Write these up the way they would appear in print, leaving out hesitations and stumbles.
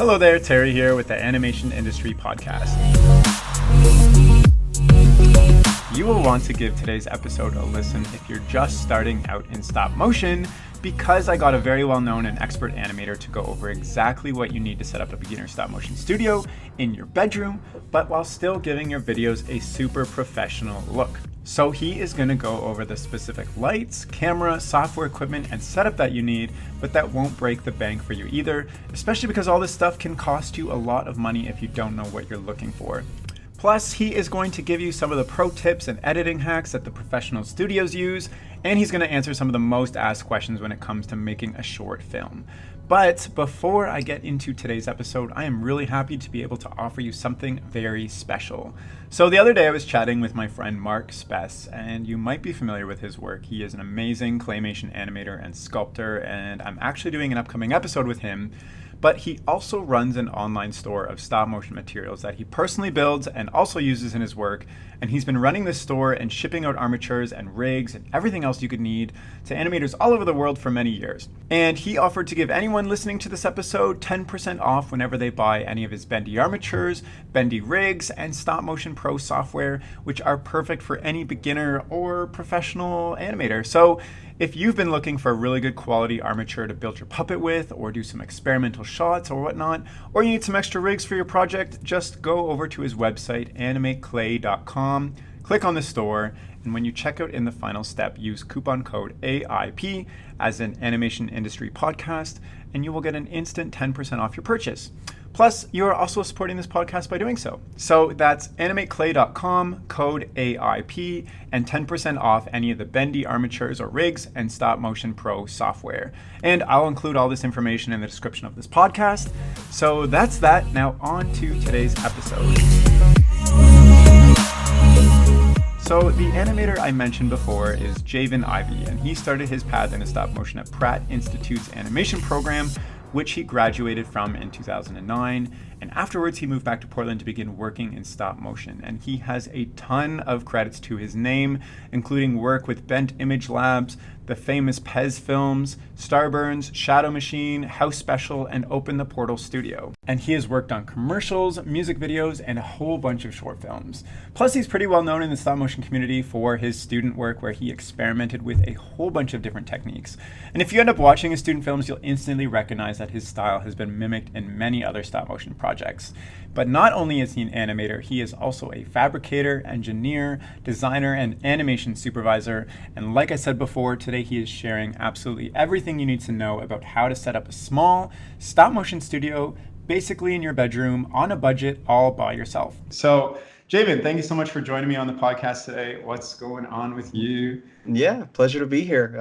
Hello there, Terry here with the Animation Industry Podcast. You will want to give today's episode a listen if you're just starting out in stop motion, because I got a very well-known and expert animator to go over exactly what you need to set up a beginner stop motion studio in your bedroom, but while still giving your videos a super professional look. So he is going to go over the specific lights, camera, software equipment, and setup that you need, but that won't break the bank for you either, especially because all this stuff can cost you a lot of money if you don't know what you're looking for. Plus, he is going to give you some of the pro tips and editing hacks that the professional studios use, and he's going to answer some of the most asked questions when it comes to making a short film. But before I get into today's episode, I am really happy to be able to offer you something very special. So the other day I was chatting with my friend Mark Spess, and you might be familiar with his work. He is an amazing claymation animator and sculptor, and I'm actually doing an upcoming episode with him. But he also runs an online store of stop motion materials that he personally builds and also uses in his work. And he's been running this store and shipping out armatures and rigs and everything else you could need to animators all over the world for many years. And he offered to give anyone listening to this episode 10% off whenever they buy any of his bendy armatures, bendy rigs, and Stop Motion Pro software, which are perfect for any beginner or professional animator. So if you've been looking for a really good quality armature to build your puppet with, or do some experimental shots or whatnot, or you need some extra rigs for your project, just go over to his website, animateclay.com, click on the store, and when you check out in the final step, use coupon code AIP as an Animation Industry Podcast, and you will get an instant 10% off your purchase. Plus, you are also supporting this podcast by doing so. So that's animateclay.com, code AIP, and 10% off any of the bendy armatures or rigs and Stop Motion Pro software. And I'll include all this information in the description of this podcast. So that's that. Now on to today's episode. So the animator I mentioned before is Javan Ivey, and he started his path into stop motion at Pratt Institute's animation program, which he graduated from in 2009, and afterwards he moved back to Portland to begin working in stop motion. And he has a ton of credits to his name, including work with Bent Image Labs, the famous Pez films, Starburns, ShadowMachine, House Special, and Open the Portal Studio. And he has worked on commercials, music videos, and a whole bunch of short films. Plus, he's pretty well known in the stop motion community for his student work, where he experimented with a whole bunch of different techniques. And if you end up watching his student films, you'll instantly recognize that his style has been mimicked in many other stop motion projects. But not only is he an animator, he is also a fabricator, engineer, designer, and animation supervisor. And like I said before, today he is sharing absolutely everything you need to know about how to set up a small stop motion studio, basically in your bedroom, on a budget, all by yourself. So, Javan, thank you so much for joining me on the podcast today. What's going on with you? Yeah, pleasure to be here.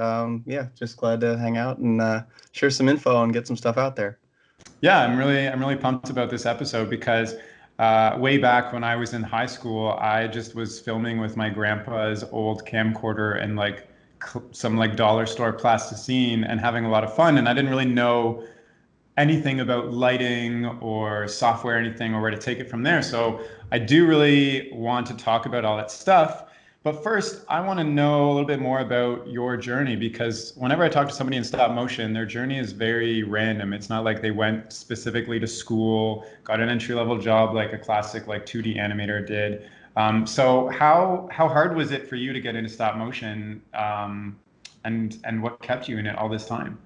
Just glad to hang out and share some info and get some stuff out there. Yeah, I'm really pumped about this episode because way back when I was in high school, I just was filming with my grandpa's old camcorder and some dollar store plasticine and having a lot of fun. And I didn't really know anything about lighting or software or anything, or where to take it from there. So I do really want to talk about all that stuff. But first, I want to know a little bit more about your journey, because whenever I talk to somebody in stop motion, their journey is very random. It's not like they went specifically to school, got an entry-level job like a classic 2D animator did. So how hard was it for you to get into stop motion, and what kept you in it all this time?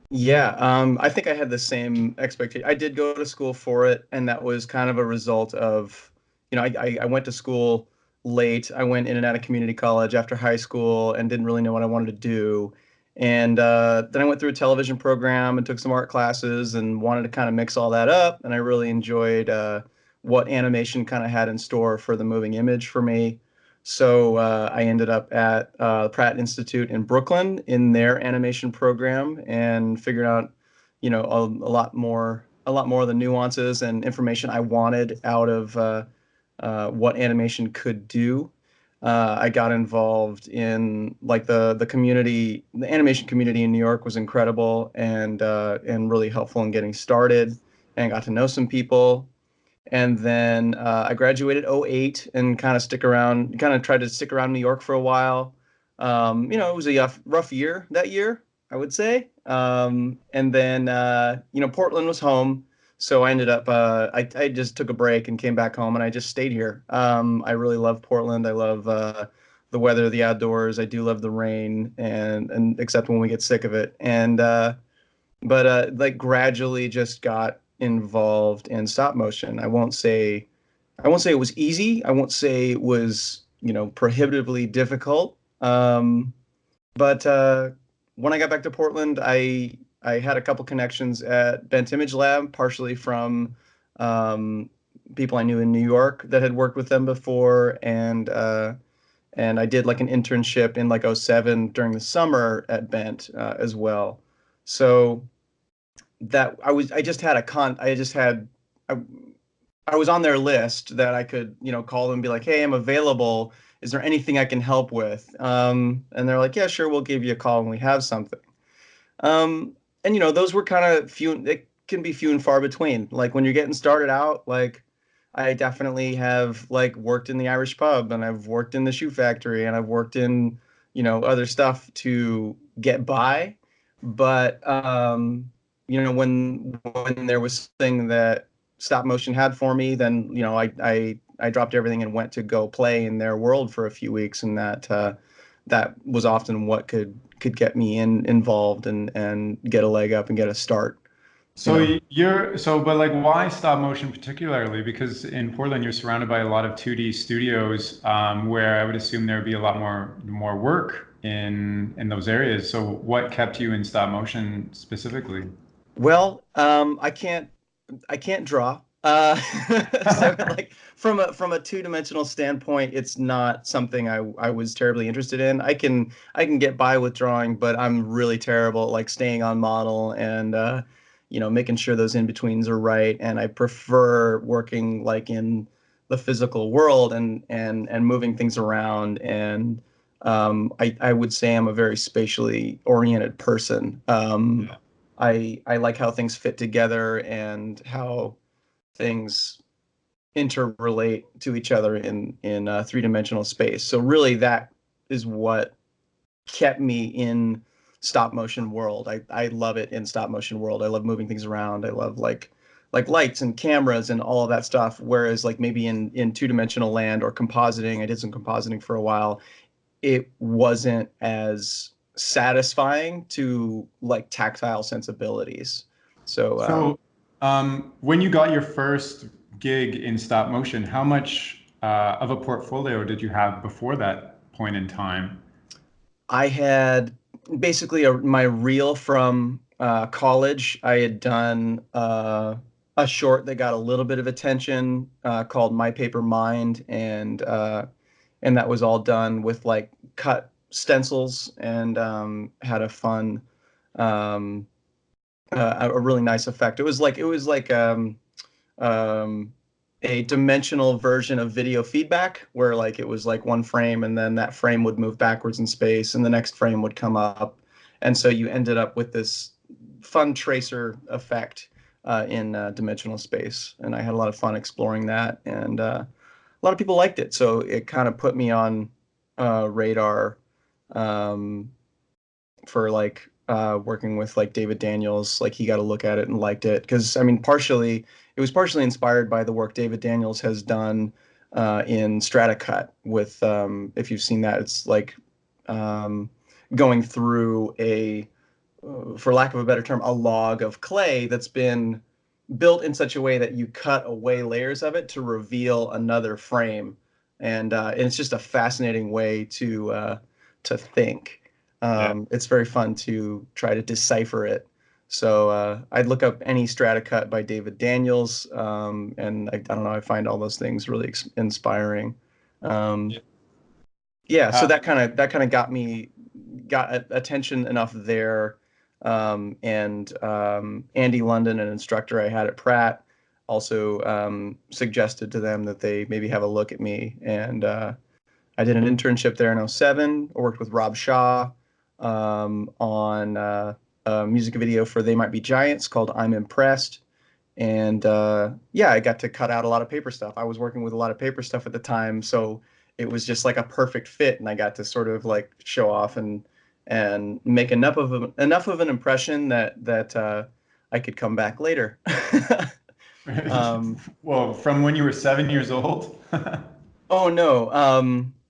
Yeah, I think I had the same expectation. I did go to school for it, and that was kind of a result of, I went to school late. I went in and out of community college after high school and didn't really know what I wanted to do. And then I went through a television program and took some art classes and wanted to kind of mix all that up. And I really enjoyed what animation kind of had in store for the moving image for me. So I ended up at Pratt Institute in Brooklyn in their animation program and figured out, a lot more of the nuances and information I wanted out of what animation could do. I got involved in the community. The animation community in New York was incredible and really helpful in getting started, and got to know some people. And then I graduated '08 and kind of tried to stick around New York for a while. It was a rough year that year, I would say. And then, Portland was home. So I ended up I just took a break and came back home and I just stayed here. I really love Portland. I love the weather, the outdoors. I do love the rain and except when we get sick of it. And but like gradually just got involved in stop motion. I won't say it was easy. I won't say it was, prohibitively difficult. But when I got back to Portland, I had a couple connections at Bent Image Lab, partially from um, people I knew in New York that had worked with them before, and I did like an internship in like '07 during the summer at Bent as well. So that I just had a con I just had I, I was on their list that I could, call them and be like, "Hey, I'm available. Is there anything I can help with?" And they're like, "Yeah, sure, we'll give you a call when we have something." And those were kind of few. It can be few and far between. Like when you're getting started out, like I definitely have like worked in the Irish pub and I've worked in the shoe factory and I've worked in, other stuff to get by. But when there was something that stop motion had for me, then I dropped everything and went to go play in their world for a few weeks, and that was often what could get me involved and get a leg up and get a start. You So know. but like, why stop motion particularly? Because in Portland, you're surrounded by a lot of 2D studios, where I would assume there would be a lot more work in those areas. So what kept you in stop motion specifically? Well, I can't draw. So like from a two-dimensional standpoint, it's not something I was terribly interested in. I can get by with drawing, but I'm really terrible at like staying on model and making sure those in-betweens are right. And I prefer working like in the physical world and moving things around. And I would say I'm a very spatially oriented person. I like how things fit together and how things interrelate to each other in three-dimensional space. So really, that is what kept me in stop motion world. I love it in stop motion world. I love moving things around. I love like lights and cameras and all of that stuff. Whereas like maybe in two-dimensional land or compositing, I did some compositing for a while. It wasn't as satisfying to like tactile sensibilities. So So, when you got your first gig in stop motion, how much of a portfolio did you have before that point in time? I had basically my reel from college. I had done a short that got a little bit of attention called My Paper Mind, and that was all done with like cut stencils and had a fun, um, a really nice effect. It was like um, a dimensional version of video feedback where like it was like one frame and then that frame would move backwards in space and the next frame would come up. And so you ended up with this fun tracer effect in dimensional space. And I had a lot of fun exploring that. And a lot of people liked it. So it kind of put me on radar um, for like working with like David Daniels. Like he got a look at it and liked it because I mean, it was partially inspired by the work David Daniels has done in Stratacut. With if you've seen that, it's like um, going through for lack of a better term, a log of clay that's been built in such a way that you cut away layers of it to reveal another frame, and it's just a fascinating way to think. Yeah. It's very fun to try to decipher it. So I'd look up any strata cut by David Daniels, and I don't know, I find all those things really inspiring. Um, Yeah. yeah, so Uh, that kind of got attention enough there. And Andy London, an instructor I had at Pratt, also suggested to them that they maybe have a look at me. And I did an internship there in '07. I worked with Rob Shaw on a music video for They Might Be Giants called I'm Impressed. And yeah, I got to cut out a lot of paper stuff. I was working with a lot of paper stuff at the time, so it was just like a perfect fit, and I got to sort of like show off and make enough of an impression that I could come back later. Well, from when you were 7 years old? Oh no,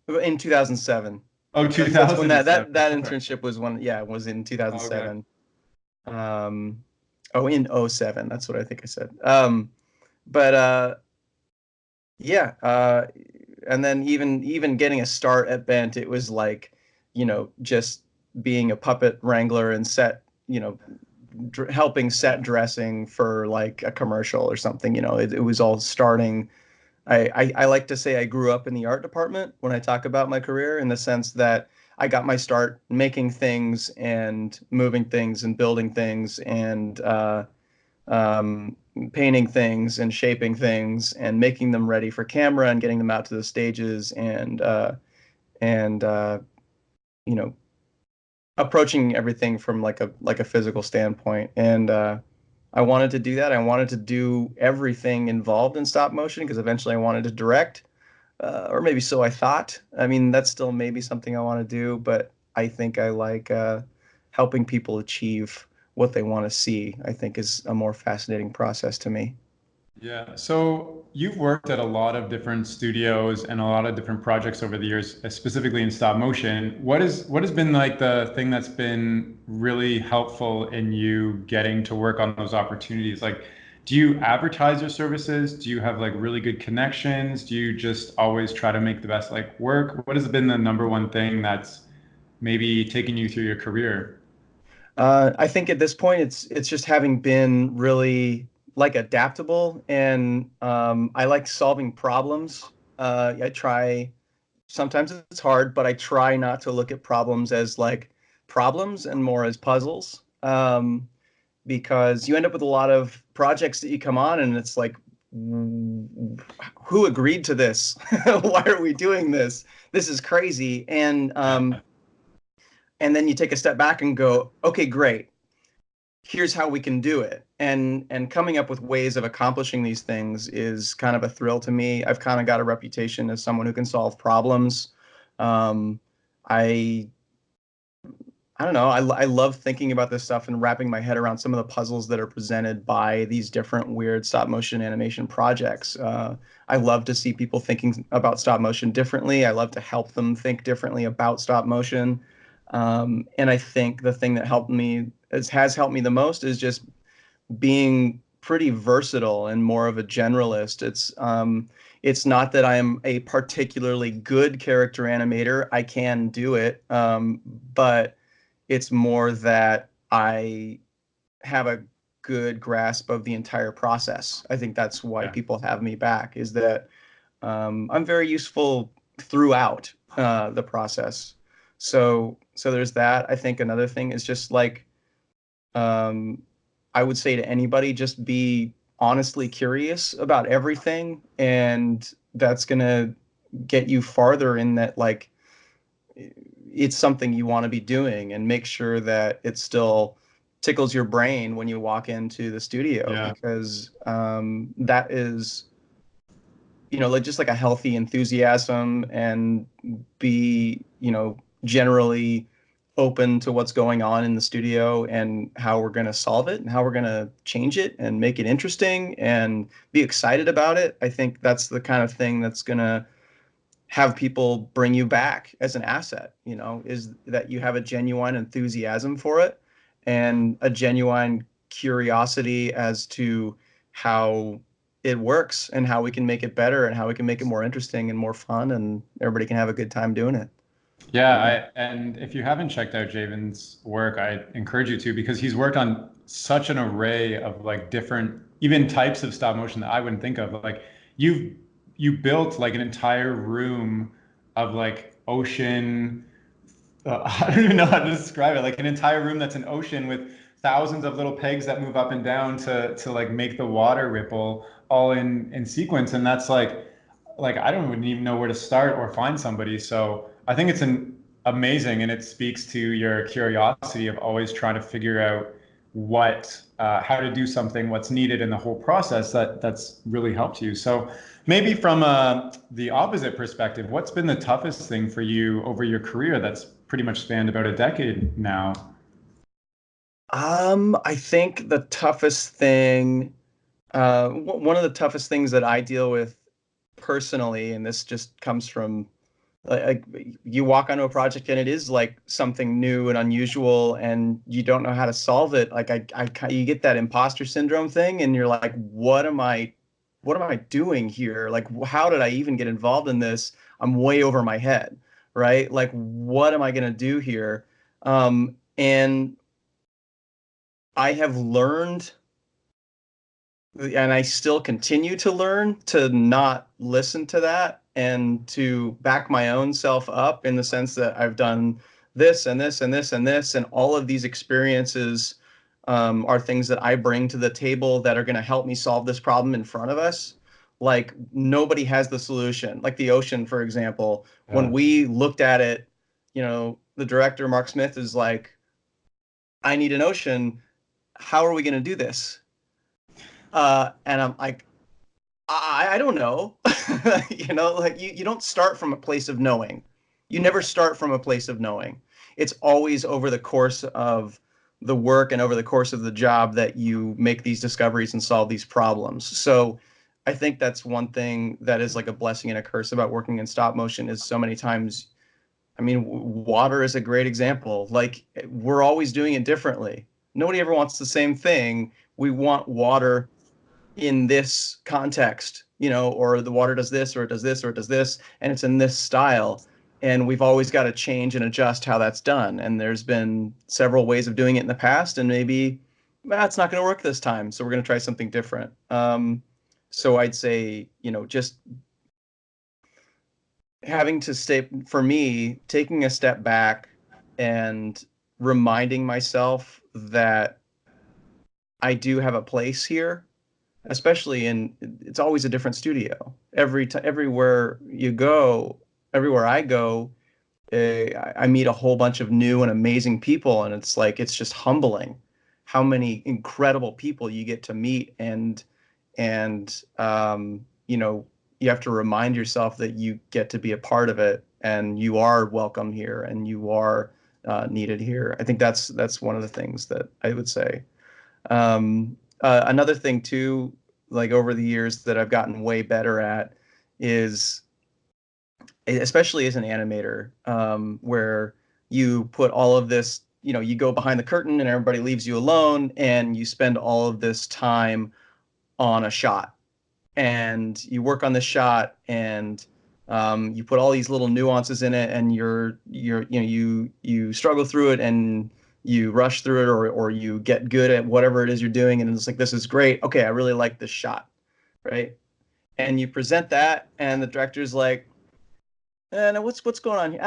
in 2007. Oh, That's when that 2007. Okay. internship was when, yeah, it was in Okay. 2007. Um, oh, in '07. That's what I think I said. But yeah, and then even getting a start at Bent, it was like, just being a puppet wrangler and set, helping set dressing for like a commercial or something. It was all starting. I like to say I grew up in the art department when I talk about my career, in the sense that I got my start making things and moving things and building things and um, painting things and shaping things and making them ready for camera and getting them out to the stages and you know approaching everything from like a physical standpoint. And I wanted to do that. I wanted to do everything involved in stop motion because eventually I wanted to direct, or maybe so I thought. I mean, that's still maybe something I want to do, but I think I like helping people achieve what they want to see. I think is a more fascinating process to me. Yeah. So you've worked at a lot of different studios and a lot of different projects over the years, specifically in stop motion. What has been like the thing that's been really helpful in you getting to work on those opportunities? Like, do you advertise your services? Do you have like really good connections? Do you just always try to make the best like work? What has been the number one thing that's maybe taken you through your career? I think at this point it's just having been really like adaptable, and I like solving problems. I try. Sometimes it's hard, but I try not to look at problems as like problems and more as puzzles. Because you end up with a lot of projects that you come on, and it's like, who agreed to this? Why are we doing this? This is crazy. And then you take a step back and go, okay, great. Here's how we can do it. And coming up with ways of accomplishing these things is kind of a thrill to me. I've kind of got a reputation as someone who can solve problems. Um, I I don't know. I love thinking about this stuff and wrapping my head around some of the puzzles that are presented by these different weird stop motion animation projects. I love to see people thinking about stop motion differently. I love to help them think differently about stop motion. And I think the thing that has helped me the most is just being pretty versatile and more of a generalist. It's not that I'm a particularly good character animator. I can do it, but it's more that I have a good grasp of the entire process. I think that's why Yeah. people have me back, is that I'm very useful throughout the process. So there's that. I think another thing is just like, um, I would say to anybody, just be honestly curious about everything, and that's gonna get you farther in that, like, it's something you want to be doing, and make sure that it still tickles your brain when you walk into the studio, Yeah. because that is, like, just like a healthy enthusiasm, and be, generally open to what's going on in the studio and how we're going to solve it and how we're going to change it and make it interesting and be excited about it. I think that's the kind of thing that's going to have people bring you back as an asset, is that you have a genuine enthusiasm for it and a genuine curiosity as to how it works and how we can make it better and how we can make it more interesting and more fun, and everybody can have a good time doing it. And if you haven't checked out Javen's work, I encourage you to, because he's worked on such an array of like different even types of stop motion that I wouldn't think of. Like you you built like an entire room of like ocean I don't even know how to describe it. Like an entire room that's an ocean with thousands of little pegs that move up and down to like make the water ripple all in sequence. And that's like I don't even know where to start or find somebody. So I think it's an amazing, and it speaks to your curiosity of always trying to figure out how to do something, what's needed in the whole process. That's really helped you. So maybe from the opposite perspective, what's been the toughest thing for you over your career that's pretty much spanned about a decade now? I think the toughest thing, One of the toughest things that I deal with personally, and this just comes from you walk onto a project and it is like something new and unusual, and you don't know how to solve it. Like you get that imposter syndrome thing, and you're like, what am I doing here? Like, how did I even get involved in this? I'm way over my head, right? Like, what am I gonna do here? And I have learned and I still continue to learn to not listen to that and to back my own self up in the sense that I've done this and this and this and this, and all of these experiences are things that I bring to the table that are going to help me solve this problem in front of us. Like nobody has the solution. Like the ocean, for example, when Yeah. we looked at it, the director, Mark Smith, is like, I need an ocean. How are we going to do this? And I'm like, I don't know. Like you don't start from a place of knowing. You never start from a place of knowing. It's always over the course of the work and over the course of the job that you make these discoveries and solve these problems. So I think that's one thing that is like a blessing and a curse about working in stop motion is so many times, I mean, water is a great example. Like we're always doing it differently. Nobody ever wants the same thing. We want water in this context, or the water does this, or it does this, or it does this, and it's in this style. And we've always got to change and adjust how that's done. And there's been several ways of doing it in the past, and maybe that's not going to work this time. So we're going to try something different. So I'd say, just having to stay, for me, taking a step back and reminding myself that I do have a place here, especially it's always a different studio. Everywhere I go, I meet a whole bunch of new and amazing people, and it's like it's just humbling how many incredible people you get to meet, and you have to remind yourself that you get to be a part of it, and you are welcome here, and you are needed here. I think that's one of the things that I would say. Another thing too, like over the years that I've gotten way better at is, especially as an animator, where you put all of this, you go behind the curtain and everybody leaves you alone, and you spend all of this time on a shot, and you work on the shot, and you put all these little nuances in it, and you struggle through it, and you rush through it, or you get good at whatever it is you're doing, and it's like, this is great. Okay, I really like this shot, right? And you present that, and the director's like, no, what's going on here?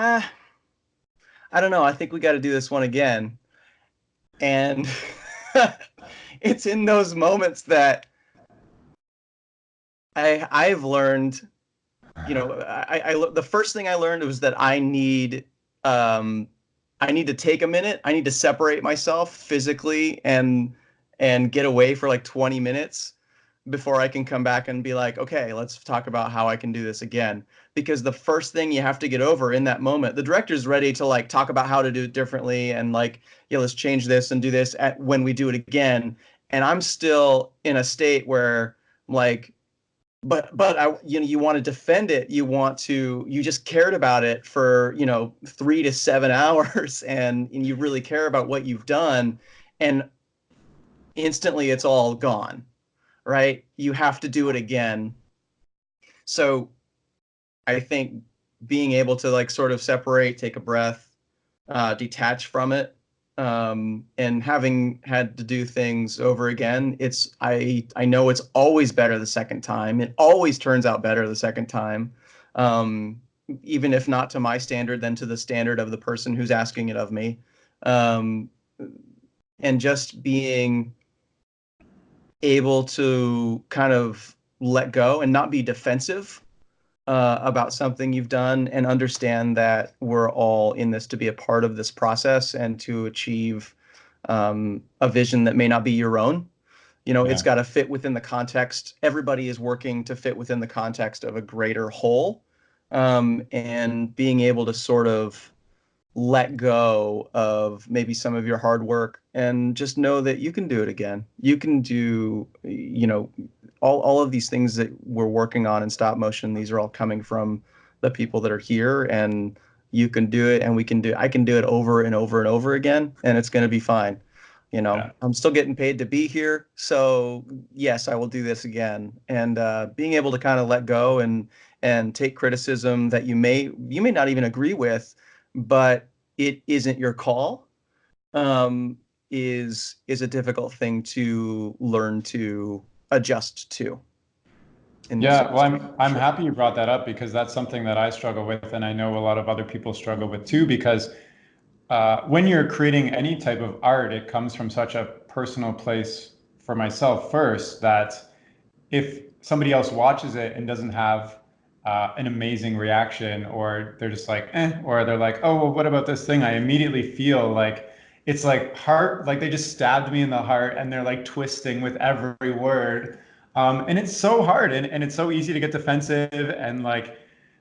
I don't know. I think we got to do this one again. And it's in those moments that I've learned, the first thing I learned was that I need to take a minute. I need to separate myself physically and get away for like 20 minutes before I can come back and be like, okay, let's talk about how I can do this again. Because the first thing you have to get over in that moment, the director's ready to like talk about how to do it differently, and like, yeah, let's change this and do this when we do it again. And I'm still in a state where like, but you want to defend it. You just cared about it for, 3 to 7 hours, and you really care about what you've done, and instantly it's all gone, right? You have to do it again. So I think being able to like sort of separate, take a breath, detach from it, and having had to do things over again, I know it's always better the second time. It always turns out better the second time, um, even if not to my standard, then to the standard of the person who's asking it of me, um, and just being able to kind of let go and not be defensive about something you've done, and understand that we're all in this to be a part of this process and to achieve a vision that may not be your own. It's Yeah. got to fit within the context. Everybody is working to fit within the context of a greater whole, and being able to sort of let go of maybe some of your hard work and just know that you can do it again. You can do, all of these things that we're working on in stop motion. These are all coming from the people that are here, and you can do it, and I can do it over and over and over again, and it's going to be fine. Yeah. I'm still getting paid to be here, so yes, I will do this again. And being able to kind of let go and take criticism that you may not even agree with, but it isn't your call, um, is a difficult thing to learn to adjust to in these Yeah, well, situations. I'm Sure. happy you brought that up because that's something that I struggle with, and I know a lot of other people struggle with too. Because when you're creating any type of art, it comes from such a personal place for myself first that if somebody else watches it and doesn't have an amazing reaction, or they're just like, or they're like, oh, well, what about this thing? I immediately feel like it's like heart, like they just stabbed me in the heart and they're like twisting with every word. And it's so hard and it's so easy to get defensive and like,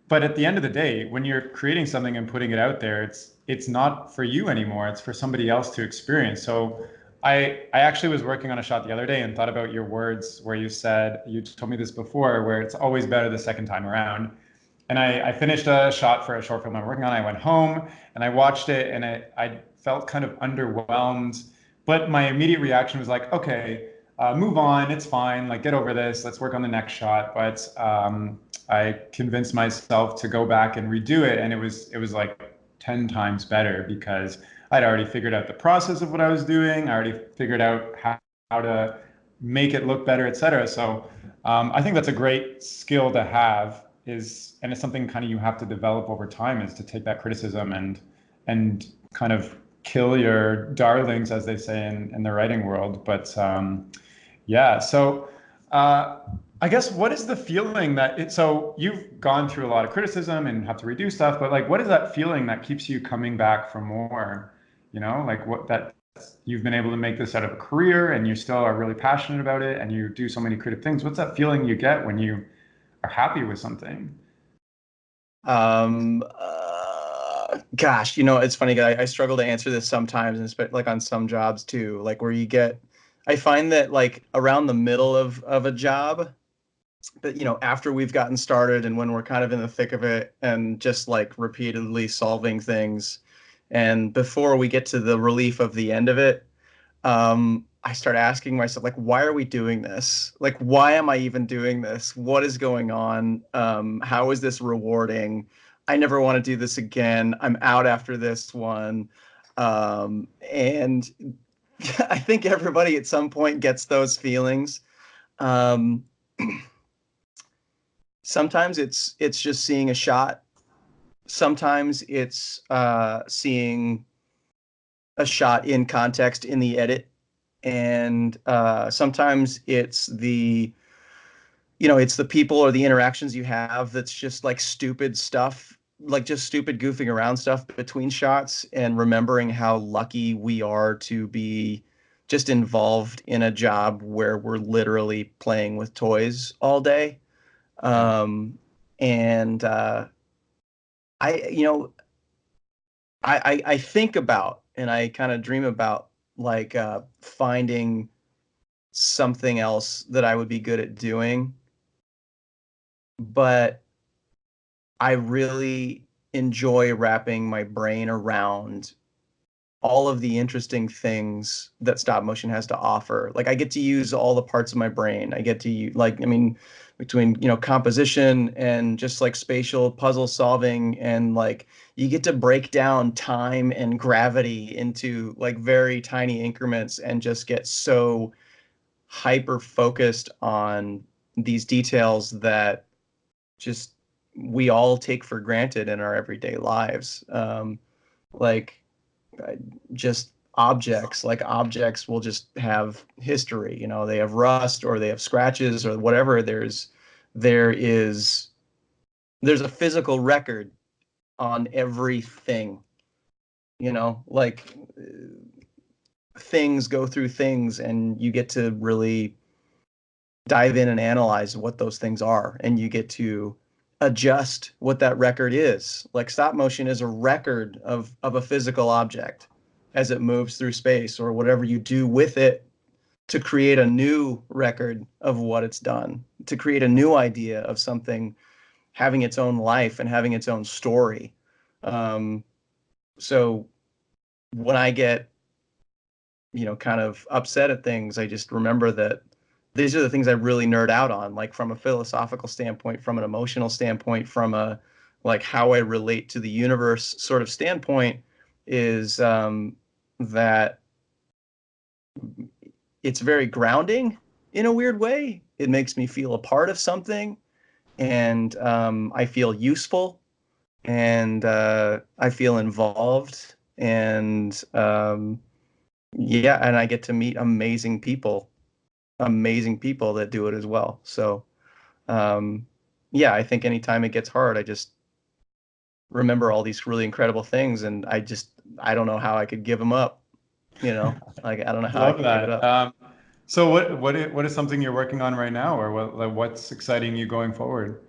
but at the end of the day, when you're creating something and putting it out there, it's not for you anymore. It's for somebody else to experience. So I actually was working on a shot the other day and thought about your words where you said, you told me this before, where it's always better the second time around. And I finished a shot for a short film I'm working on. I went home and I watched it and I felt kind of underwhelmed. But my immediate reaction was like, okay, move on. It's fine. Like, get over this. Let's work on the next shot. But I convinced myself to go back and redo it. And it was like 10 times better because I'd already figured out the process of what I was doing. I already figured out how to make it look better, et cetera. So I think that's a great skill to have and it's something kind of you have to develop over time is to take that criticism and kind of kill your darlings, as they say in the writing world. But yeah, so uh, I guess what is the feeling so you've gone through a lot of criticism and have to redo stuff, but like, what is that feeling that keeps you coming back for more? Like what that you've been able to make this out of a career and you still are really passionate about it and you do so many creative things. What's that feeling you get when you are happy with something? Gosh, it's funny. I struggle to answer this sometimes, and like on some jobs too, like where I find that like around the middle of a job, but after we've gotten started and when we're kind of in the thick of it and just like repeatedly solving things, and before we get to the relief of the end of it, I start asking myself, like, why are we doing this? Like, why am I even doing this? What is going on? How is this rewarding? I never want to do this again. I'm out after this one. And I think everybody at some point gets those feelings. Um, Sometimes it's just seeing a shot. Sometimes it's seeing a shot in context in the edit, and sometimes it's the people or the interactions you have that's just like stupid stuff, like just stupid goofing around stuff between shots, and remembering how lucky we are to be just involved in a job where we're literally playing with toys all day. Yeah. And I, you know, I think about and I kind of dream about like finding something else that I would be good at doing, but I really enjoy wrapping my brain around all of the interesting things that stop motion has to offer. Like I get to use all the parts of my brain. I get to like, I mean, between, composition and just like spatial puzzle solving, and like you get to break down time and gravity into like very tiny increments and just get so hyper focused on these details that just we all take for granted in our everyday lives. Like just objects, like objects will just have history. They have rust or they have scratches or whatever. There is there's a physical record on everything. Like things go through things, and you get to really dive in and analyze what those things are, and you get to adjust what that record is. Like stop motion is a record of a physical object as it moves through space or whatever you do with it to create a new record of what it's done, to create a new idea of something having its own life and having its own story. Um, so when I get, kind of upset at things, I just remember that these are the things I really nerd out on, like from a philosophical standpoint, from an emotional standpoint, from a like how I relate to the universe sort of standpoint, is that it's very grounding in a weird way. It makes me feel a part of something, and I feel useful, and I feel involved, and yeah, and I get to meet amazing people that do it as well. So, um, yeah, I think anytime it gets hard, I just remember all these really incredible things, and I don't know how I could give them up. Like I don't know how I Love could give it that. up. So what is something you're working on right now, or what's exciting you going forward?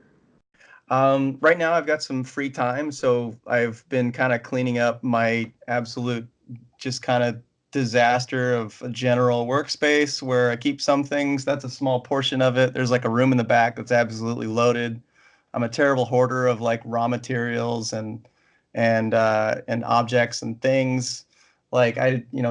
Right now I've got some free time, so I've been kind of cleaning up my absolute just kind of disaster of a general workspace where I keep some things. That's a small portion of it. There's like a room in the back that's absolutely loaded. I'm a terrible hoarder of like raw materials and objects and things. Like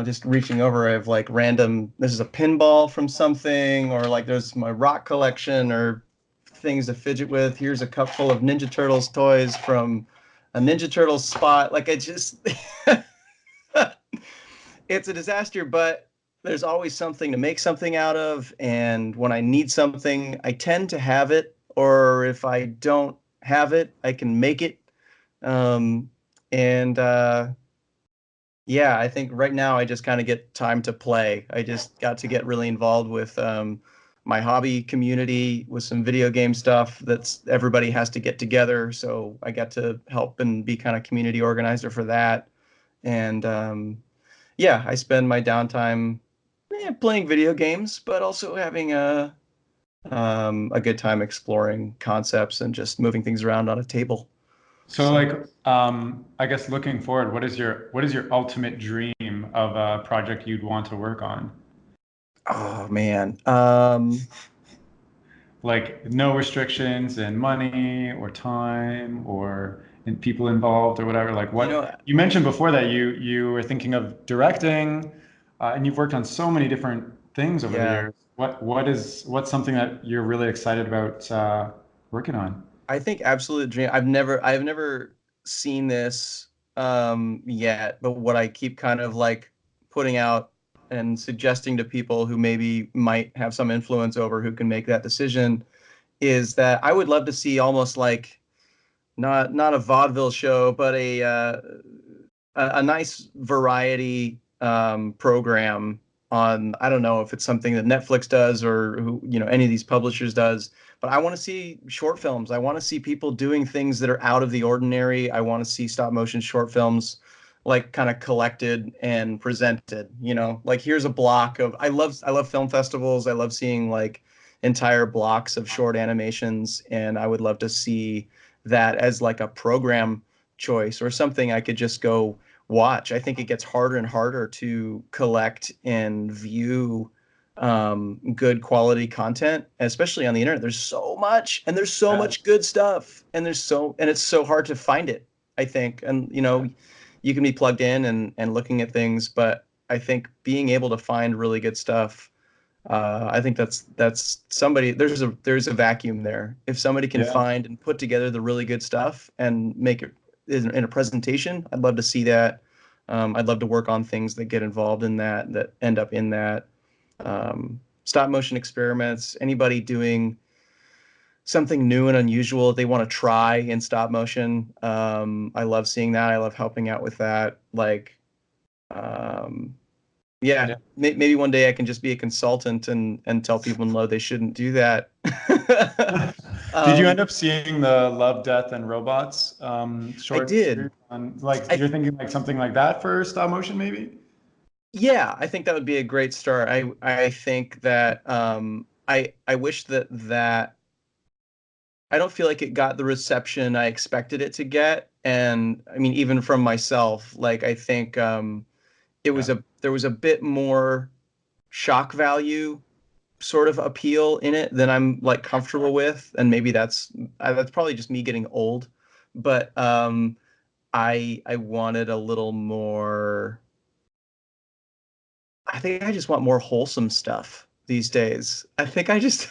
just reaching over, I have like random. This is a pinball from something, or like there's my rock collection, or things to fidget with. Here's a cup full of Ninja Turtles toys from a Ninja Turtles spot. Like it just, it's a disaster, but there's always something to make something out of. And when I need something, I tend to have it. Or if I don't have it, I can make it. Um, and Yeah, I think right now I just kind of get time to play. I just got to get really involved with my hobby community with some video game stuff that's everybody has to get together. So I got to help and be kind of community organizer for that. And yeah, I spend my downtime playing video games, but also having a good time exploring concepts and just moving things around on a table. So So, like, I guess looking forward, what is your ultimate dream of a project you'd want to work on? oh man, Like no restrictions in money or time or in people involved or whatever. Like you what know, you mentioned before that you were thinking of directing, and you've worked on so many different things over the yeah. years. What's something that you're really excited about working on? I think absolute dream. I've never seen this yet, but what I keep kind of like putting out and suggesting to people who maybe might have some influence over who can make that decision is that I would love to see almost like not a vaudeville show, but a nice variety program on. I don't know if it's something that Netflix does or who any of these publishers does, but I want to see short films. I want to see people doing things that are out of the ordinary. I want to see stop motion short films like kind of collected and presented. Like here's a block of. I love film festivals. I love seeing like entire blocks of short animations, and I would love to see that as like a program choice or something I could just go watch. I think it gets harder and harder to collect and view good quality content, especially on the internet. There's so much, and there's so Yeah. much good stuff, and it's so hard to find it. I think, and you can be plugged in and looking at things, but I think being able to find really good stuff. I think that's somebody. There's a vacuum there. If somebody can Yeah. find and put together the really good stuff and make it in a presentation, I'd love to see that. I'd love to work on things that get involved in that end up in that. Stop motion experiments. Anybody doing something new and unusual they want to try in stop motion. I love seeing that. I love helping out with that. Like, um, yeah, Yeah. maybe one day I can just be a consultant and tell people no, they shouldn't do that. Did you end um, up seeing the Love, Death, and Robots I short did. series on, like, I you're thinking like something like that for stop motion, maybe? Yeah, I think that would be a great start. I think that I wish that I don't feel like it got the reception I expected it to get. And I mean, even from myself, like I think Yeah. there was a bit more shock value sort of appeal in it than I'm like comfortable with, and maybe that's probably just me getting old. But I wanted a little more. I think I just want more wholesome stuff these days. I think I just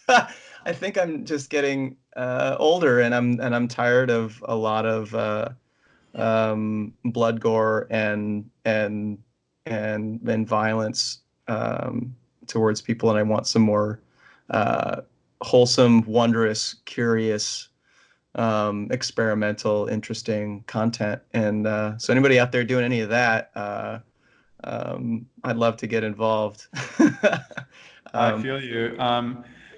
I think I'm just getting older, and I'm tired of a lot of blood, gore, and violence towards people, and I want some more uh, wholesome, wondrous, curious, experimental, interesting content. And so, anybody out there doing any of that, I'd love to get involved. I um, feel you.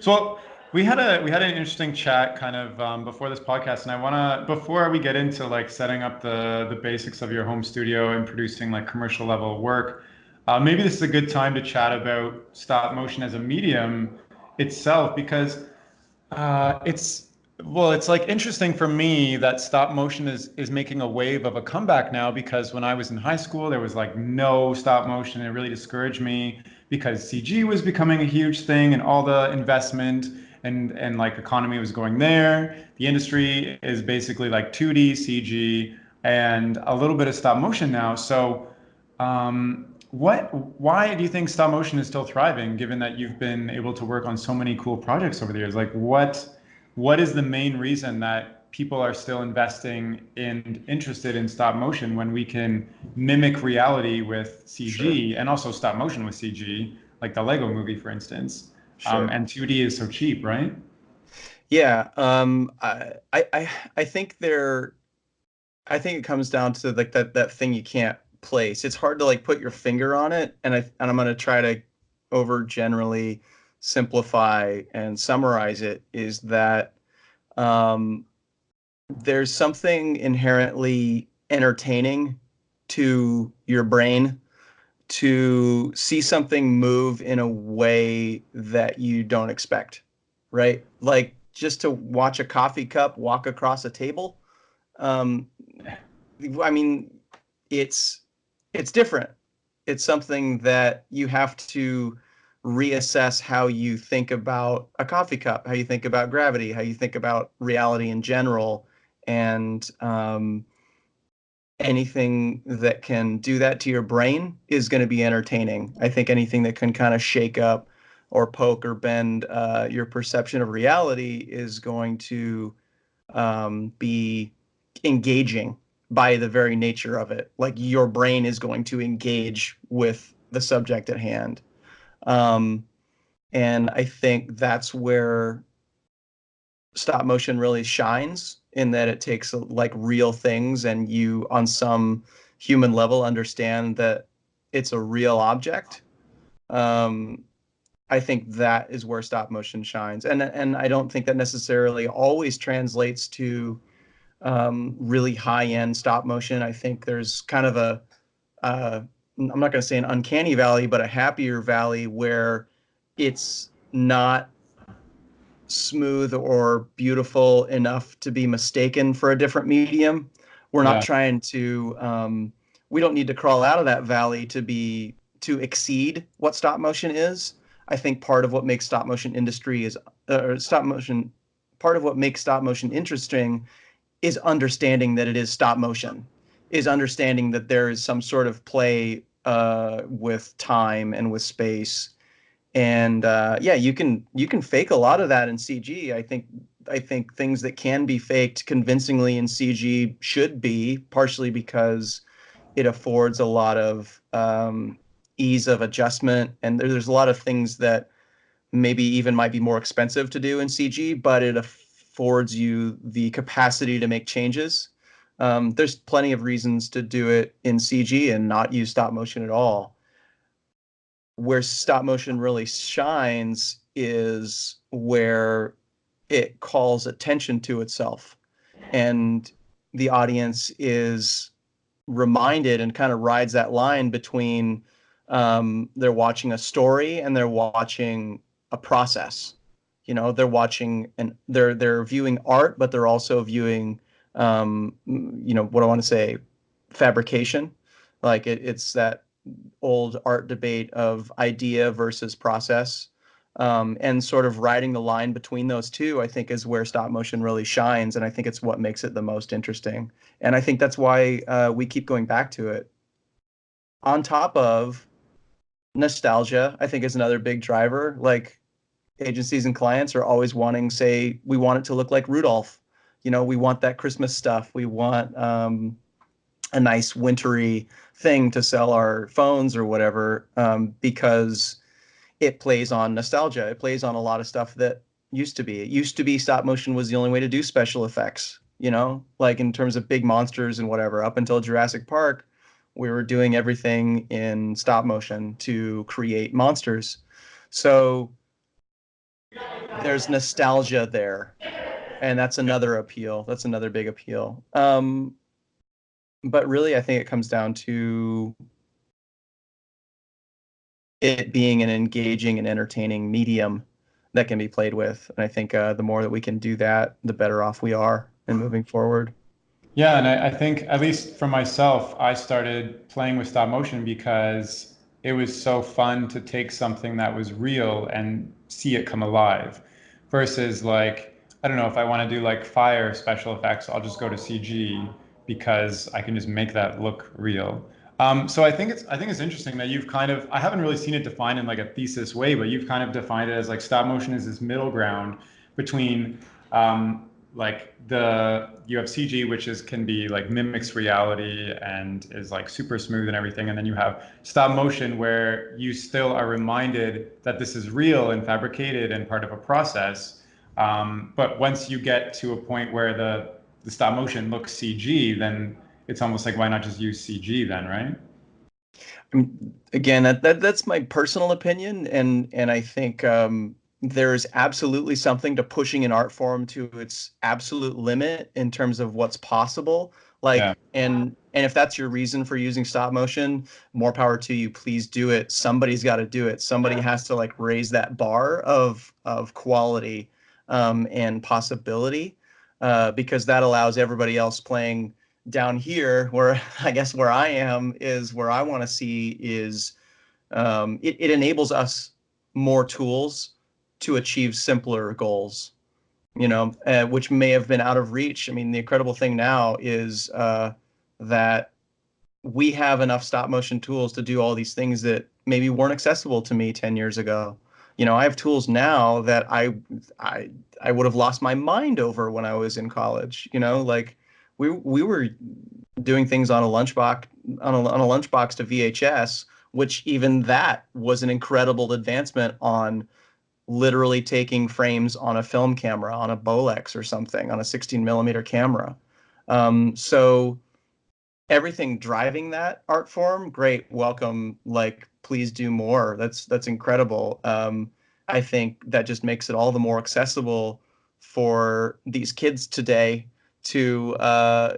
So we had an interesting chat kind of before this podcast, and I wanna before we get into like setting up the basics of your home studio and producing like commercial level work, maybe this is a good time to chat about stop motion as a medium itself because it's well, it's like interesting for me that stop motion is making a wave of a comeback now because when I was in high school, there was like no stop motion. It really discouraged me because CG was becoming a huge thing and all the investment and like economy was going there. The industry is basically like 2D CG and a little bit of stop motion now. So why do you think stop motion is still thriving, given that you've been able to work on so many cool projects over the years? Like, what is the main reason that people are still investing and interested in stop motion when we can mimic reality with sure, CG and also stop motion with CG, like the Lego movie, for instance? sure. And 2D is so cheap, right? Yeah, I think I think it comes down to like that thing you can't place. It's hard to like put your finger on it, and I'm gonna try to over generally simplify and summarize it. Is that um, there's something inherently entertaining to your brain to see something move in a way that you don't expect, right? Like just to watch a coffee cup walk across a table. Um, I mean, it's it's different. It's something that you have to reassess how you think about a coffee cup, how you think about gravity, how you think about reality in general, and anything that can do that to your brain is going to be entertaining. I think anything that can kind of shake up or poke or bend your perception of reality is going to be engaging by the very nature of it. Like your brain is going to engage with the subject at hand. Um, and I think that's where stop motion really shines in that it takes like real things and you on some human level understand that it's a real object. um, I think that is where stop motion shines, and I don't think that necessarily always translates to really high end stop motion. I think there's kind of a I'm not going to say an uncanny valley, but a happier valley where it's not smooth or beautiful enough to be mistaken for a different medium. We're not Yeah. trying to, we don't need to crawl out of that valley to exceed what stop motion is. I think part of what makes stop motion industry is, stop motion, part of what makes stop motion interesting is understanding that it is stop motion, is understanding that there is some sort of play with time and with space, and yeah, you can fake a lot of that in CG. I think things that can be faked convincingly in CG should be, partially because it affords a lot of ease of adjustment, and there's a lot of things that maybe even might be more expensive to do in CG, but it affords you the capacity to make changes. There's plenty of reasons to do it in CG and not use stop motion at all. Where stop motion really shines is where it calls attention to itself, and the audience is reminded and kind of rides that line between they're watching a story and they're watching a process. they're watching and they're viewing art, but they're also viewing, what I want to say, fabrication. Like it's that old art debate of idea versus process. And sort of riding the line between those two, I think, is where stop motion really shines, and I think it's what makes it the most interesting. And I think that's why we keep going back to it. On top of nostalgia, I think is another big driver. Like agencies and clients are always wanting, say, we want it to look like Rudolph. We want that Christmas stuff. We want a nice wintry thing to sell our phones or whatever, because it plays on nostalgia. It plays on a lot of stuff that used to be. It used to be stop motion was the only way to do special effects, like in terms of big monsters and whatever. Up until Jurassic Park, we were doing everything in stop motion to create monsters. So there's nostalgia there, and that's another appeal. That's another big appeal. But really, I think it comes down to it being an engaging and entertaining medium that can be played with. And I think the more that we can do that, the better off we are in moving forward. Yeah, and I think, at least for myself, I started playing with stop motion because it was so fun to take something that was real and see it come alive versus, like, I don't know, if I want to do like fire special effects, I'll just go to CG because I can just make that look real. So I think it's interesting that you've kind of, I haven't really seen it defined in like a thesis way, but you've kind of defined it as like stop motion is this middle ground between like the you have CG, which is can be like mimics reality and is like super smooth and everything, and then you have stop motion where you still are reminded that this is real and fabricated and part of a process. But once you get to a point where the stop motion looks CG, then it's almost like, why not just use CG then, right? Again, that's my personal opinion, and I think there's absolutely something to pushing an art form to its absolute limit in terms of what's possible. Yeah. Like, and if that's your reason for using stop motion, more power to you. Please do it. Somebody's got to do it. Somebody has to like raise that bar of quality, and possibility, because that allows everybody else playing down here, where I guess where I am is where I want to see is, it enables us more tools to achieve simpler goals, which may have been out of reach. I mean, the incredible thing now is that we have enough stop motion tools to do all these things that maybe weren't accessible to me 10 years ago. I have tools now that I I would have lost my mind over when I was in college. Like we were doing things on a lunchbox to VHS, which even that was an incredible advancement on literally taking frames on a film camera, on a Bolex or something, on a 16 millimeter camera. So everything driving that art form, great, welcome, like please do more. That's incredible. I think that just makes it all the more accessible for these kids today to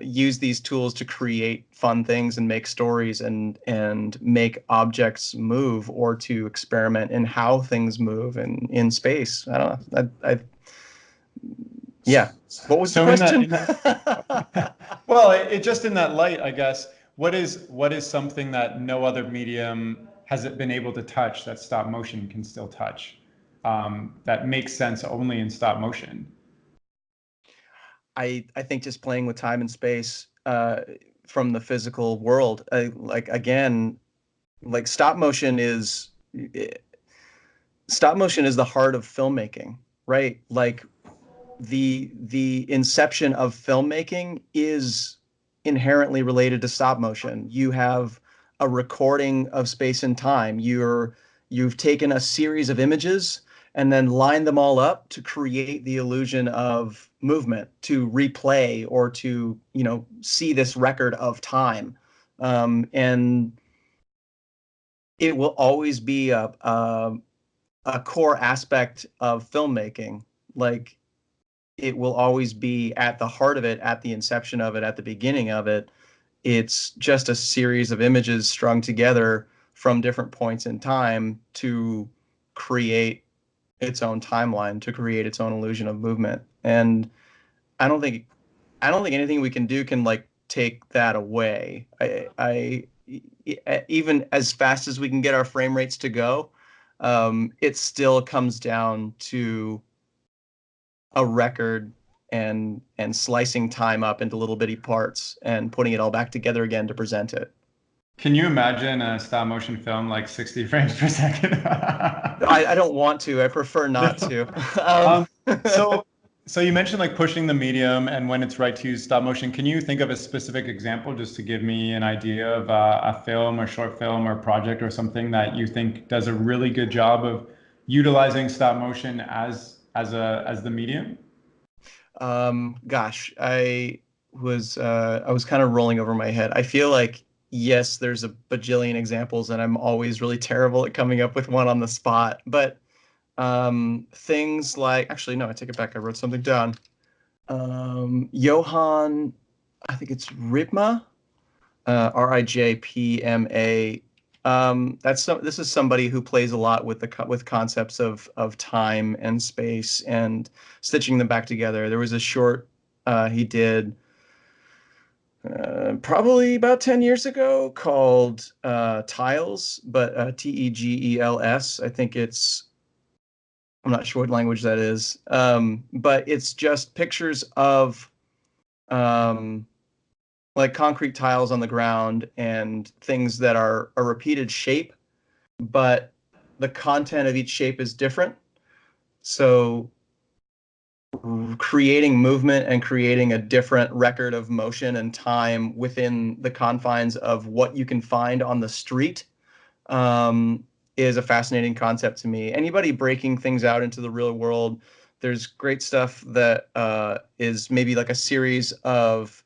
use these tools to create fun things and make stories and make objects move, or to experiment in how things move in space. I don't know. Yeah. What was the So in that, question? in that, well, it just in that light, I guess, what is something that no other medium has it been able to touch that stop motion can still touch, that makes sense only in stop motion? I think just playing with time and space, from the physical world. Like again, like stop motion is the heart of filmmaking, right? Like the inception of filmmaking is inherently related to stop motion. You have a recording of space and time. You've taken a series of images and then lined them all up to create the illusion of movement, to replay or to, see this record of time. And it will always be a core aspect of filmmaking. Like it will always be at the heart of it, at the inception of it, at the beginning of it. It's just a series of images strung together from different points in time to create its own timeline to create its own illusion of movement. And I don't think I don't think anything we can do can like take that away. Even as fast as we can get our frame rates to go, it still comes down to a record and slicing time up into little bitty parts and putting it all back together again to present it. Can you imagine a stop motion film like 60 frames per second? I don't want to. I prefer not No. to. Um, so, so you mentioned like pushing the medium and when it's right to use stop motion. Can you think of a specific example just to give me an idea of a film or short film or project or something that you think does a really good job of utilizing stop motion as the medium? Gosh, I was kind of rolling over my head. I feel like yes, there's a bajillion examples, and I'm always really terrible at coming up with one on the spot. But things like actually no, I take it back. I wrote something down. Johan, I think it's Rijpma, Rijpma. This is somebody who plays a lot with with concepts of time and space and stitching them back together. There was a short he did probably about 10 years ago called Tiles, but Tegels. I think I'm not sure what language that is, but it's just pictures of um, like concrete tiles on the ground and things that are a repeated shape, but the content of each shape is different. So creating movement and creating a different record of motion and time within the confines of what you can find on the street um, is a fascinating concept to me. Anybody breaking things out into the real world, there's great stuff that is maybe like a series of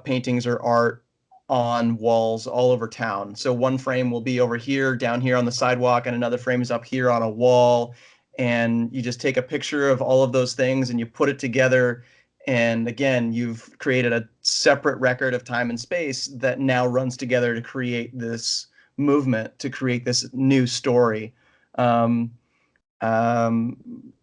paintings or art on walls all over town. So one frame will be over here, down here on the sidewalk, and another frame is up here on a wall. And you just take a picture of all of those things and you put it together. And again, you've created a separate record of time and space that now runs together to create this movement, to create this new story. Um,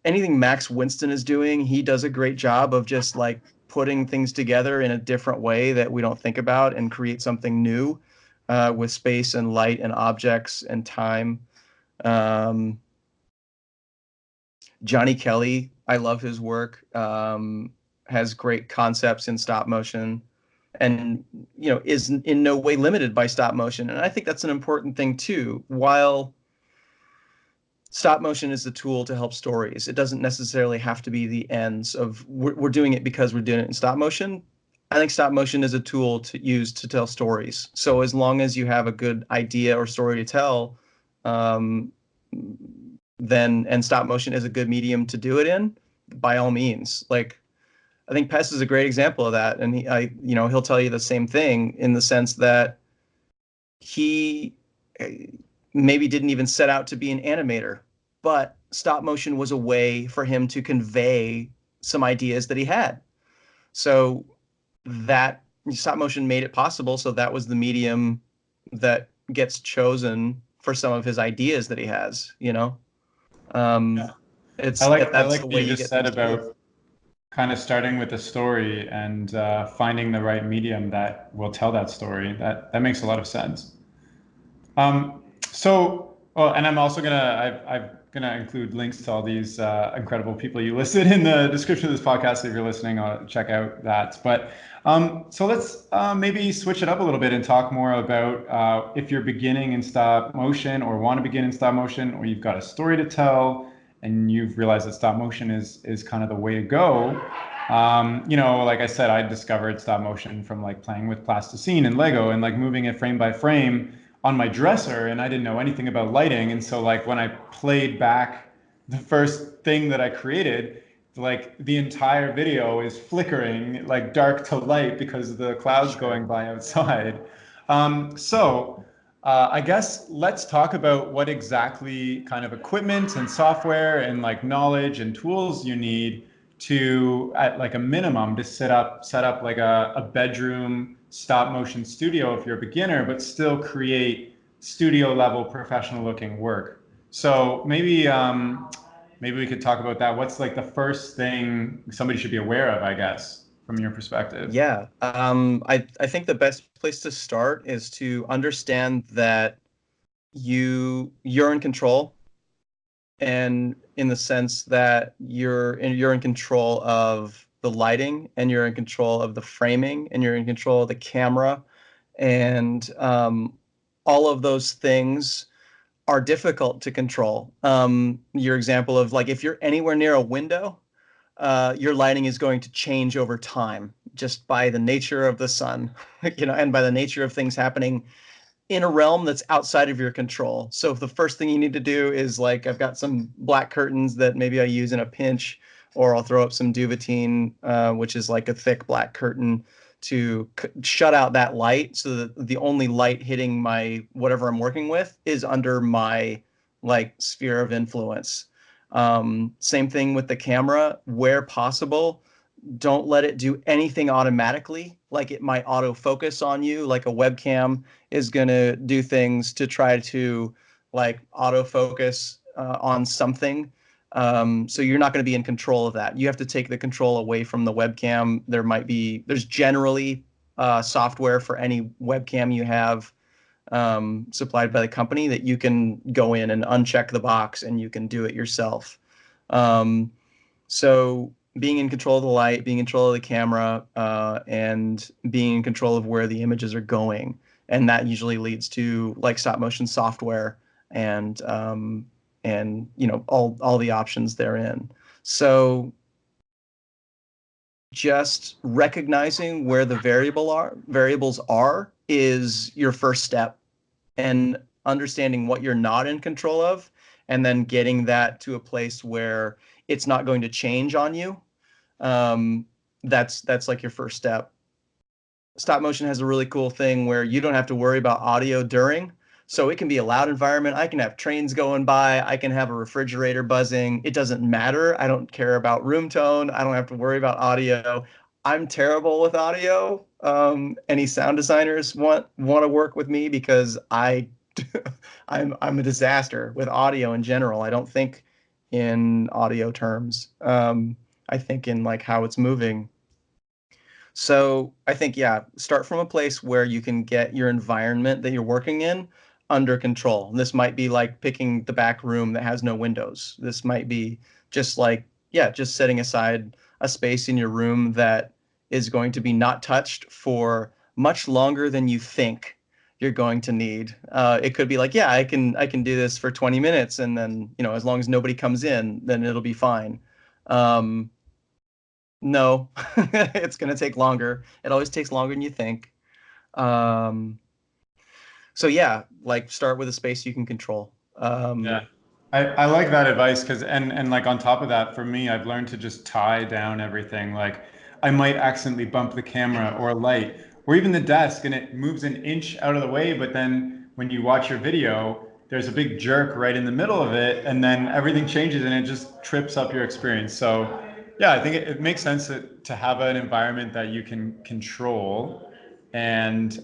Anything Max Winston is doing, he does a great job of just like putting things together in a different way that we don't think about and create something new with space and light and objects and time. Um, Johnny Kelly, I love his work. Has great concepts in stop motion, and is in no way limited by stop motion. And I think that's an important thing too. While stop motion is the tool to help stories, it doesn't necessarily have to be the ends of we're doing it because we're doing it in stop motion. I think stop motion is a tool to use to tell stories. So as long as you have a good idea or story to tell, um, then and stop motion is a good medium to do it in, by all means. Like I think Pest is a great example of that, and he'll tell you the same thing in the sense that he maybe didn't even set out to be an animator, but stop motion was a way for him to convey some ideas that he had. So that stop motion made it possible. So that was the medium that gets chosen for some of his ideas that he has. Um, Yeah. it's I that's like the what way you you just get said things together. about kind of starting with a story and finding the right medium that will tell that story. That makes a lot of sense. And I'm also I'm gonna include links to all these incredible people you listed in the description of this podcast. If you're listening, check out that. But so let's maybe switch it up a little bit and talk more about if you're beginning in stop motion or want to begin in stop motion, or you've got a story to tell and you've realized that stop motion is kind of the way to go. Like I said, I discovered stop motion from like playing with plasticine and Lego and like moving it frame by frame on my dresser, and I didn't know anything about lighting. And so like when I played back the first thing that I created, like the entire video is flickering like dark to light because of the clouds Sure. going by outside. I guess let's talk about what exactly kind of equipment and software and like knowledge and tools you need to, at like a minimum, to set up like a bedroom stop motion studio if you're a beginner, but still create studio level professional looking work. So maybe maybe we could talk about that. What's like the first thing somebody should be aware of, I guess, from your perspective? Yeah. I think the best place to start is to understand that you're in control, and in the sense that you're in control of the lighting, and you're in control of the framing, and you're in control of the camera, and all of those things are difficult to control. Your example of like if you're anywhere near a window, your lighting is going to change over time just by the nature of the sun, and by the nature of things happening in a realm that's outside of your control. So if the first thing you need to do is like I've got some black curtains that maybe I use in a pinch, or I'll throw up some Duvetine, which is like a thick black curtain to shut out that light, so that the only light hitting my whatever I'm working with is under my like sphere of influence. Same thing with the camera, where possible. Don't let it do anything automatically. Like it might autofocus on you, like a webcam is going to do things to try to like autofocus on something. So you're not going to be in control of that. You have to take the control away from the webcam. There's generally software for any webcam you have supplied by the company that you can go in and uncheck the box and you can do it yourself. Um, so being in control of the light, being in control of the camera, and being in control of where the images are going, and that usually leads to like stop motion software and all the options therein. So just recognizing where the variables are is your first step, and understanding what you're not in control of, and then getting that to a place where it's not going to change on you. um, that's like your first step. Stop motion has a really cool thing where you don't have to worry about audio during. So it can be a loud environment. I can have trains going by. I can have a refrigerator buzzing. It doesn't matter. I don't care about room tone. I don't have to worry about audio. I'm terrible with audio. Any sound designers want to work with me because I'm a disaster with audio in general. I don't think in audio terms. I think in like how it's moving. So I think, yeah, start from a place where you can get your environment that you're working in under control. And this might be like picking the back room that has no windows. This might be just like, yeah, just setting aside a space in your room that is going to be not touched for much longer than you think you're going to need. It could be like, yeah, I can do this for 20 minutes, and then, as long as nobody comes in, then it'll be fine. Um, no, it's going to take longer. It always takes longer than you think. Um, so yeah, like start with a space you can control. Yeah. I like that advice because and like on top of that, for me, I've learned to just tie down everything. Like I might accidentally bump the camera or a light or even the desk and it moves an inch out of the way, but then when you watch your video, there's a big jerk right in the middle of it, and then everything changes and it just trips up your experience. So yeah, I think it makes sense to have an environment that you can control. And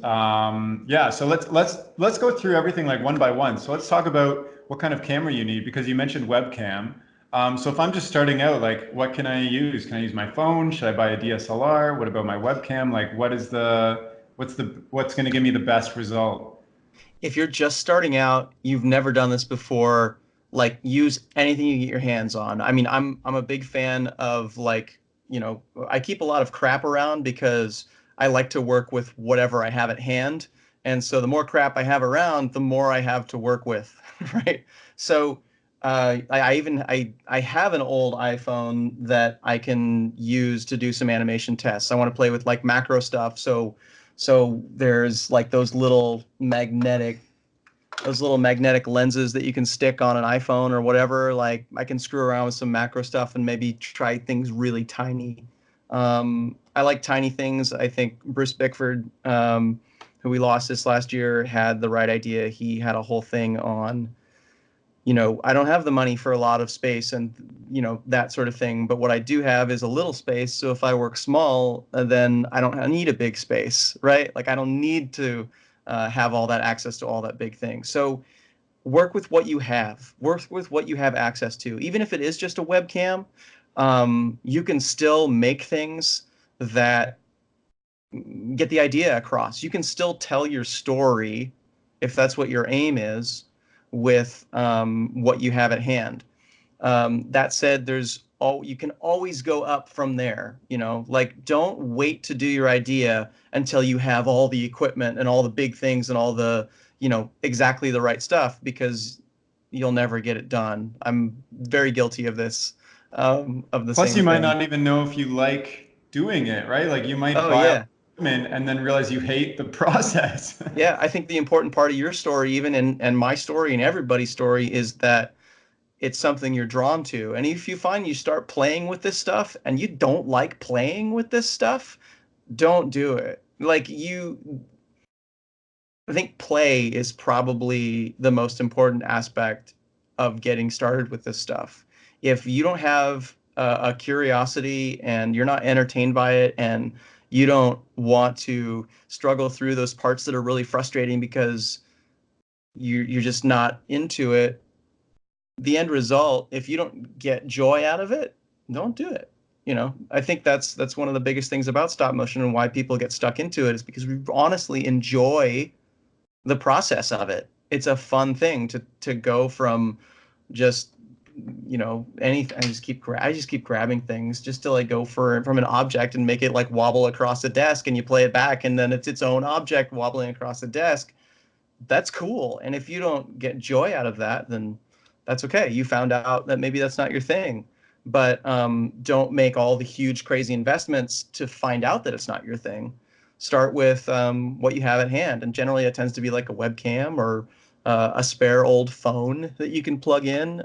yeah, so let's go through everything like one by one. So let's talk about what kind of camera you need because you mentioned webcam. So if I'm just starting out, like what can I use? Can I use my phone? Should I buy a DSLR? What about my webcam? Like what's going to give me the best result? If you're just starting out, you've never done this before, like use anything you get your hands on. I mean, I'm a big fan of like, I keep a lot of crap around because I like to work with whatever I have at hand. And so the more crap I have around, the more I have to work with, right? So I have an old iPhone that I can use to do some animation tests. I want to play with like macro stuff. So there's like those little magnetic lenses that you can stick on an iPhone or whatever. Like I can screw around with some macro stuff and maybe try things really tiny. I like tiny things. I think Bruce Bickford, who we lost this last year, had the right idea. He had a whole thing on, I don't have the money for a lot of space and, that sort of thing. But what I do have is a little space. So if I work small, then I need a big space, right? Like I don't need to have all that access to all that big thing. So work with what you have. Work with what you have access to. Even if it is just a webcam, you can still make things that get the idea across. You can still tell your story if that's what your aim is with what you have at hand. That said, you can always go up from there. Like don't wait to do your idea until you have all the equipment and all the big things and all the exactly the right stuff, because you'll never get it done. I'm very guilty of the Plus, same you might thing. not even know if you like doing it, right? Like you might Oh buy all yeah. the equipment and then realize you hate the process. Yeah, I think the important part of your story, even and my story and everybody's story, is that it's something you're drawn to. And if you find you start playing with this stuff and you don't like playing with this stuff, don't do it. I think play is probably the most important aspect of getting started with this stuff. If you don't have a curiosity and you're not entertained by it, and you don't want to struggle through those parts that are really frustrating because you're just not into it, the end result, if you don't get joy out of it, don't do it. I think that's one of the biggest things about stop motion and why people get stuck into it, is because we honestly enjoy the process of it. It's a fun thing to go from just anything. I just keep grabbing things just to like go from an object and make it like wobble across a desk, and you play it back and then it's its own object wobbling across the desk. That's cool. And if you don't get joy out of that, then that's okay. You found out that maybe that's not your thing. But don't make all the huge, crazy investments to find out that it's not your thing. Start with what you have at hand. And generally, it tends to be like a webcam or a spare old phone that you can plug in.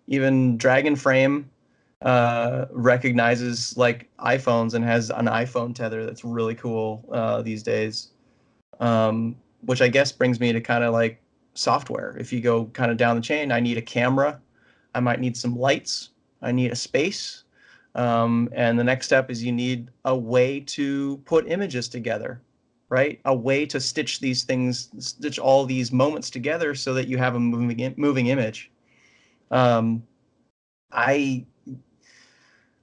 Even Dragon Frame recognizes like iPhones and has an iPhone tether that's really cool these days. Which I guess brings me to kind of like software. If you go kind of down the chain, I need a camera, I might need some lights, I need a space. And the next step is you need a way to put images together, right? A way to stitch all these moments together so that you have a moving image. Um, I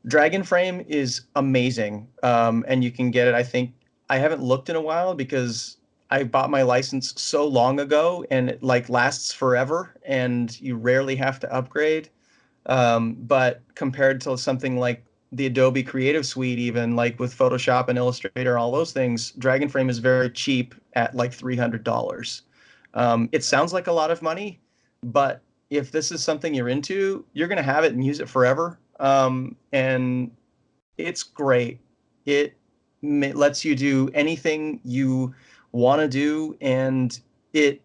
Dragon Frame is amazing, and you can get it. I think I haven't looked in a while because I bought my license so long ago, and it like lasts forever, and you rarely have to upgrade. But compared to something like the Adobe Creative Suite, even like with Photoshop and Illustrator, all those things, Dragon Frame is very cheap at like $300. It sounds like a lot of money, but if this is something you're into, you're going to have it and use it forever. And it's great. It lets you do anything you want to do, and it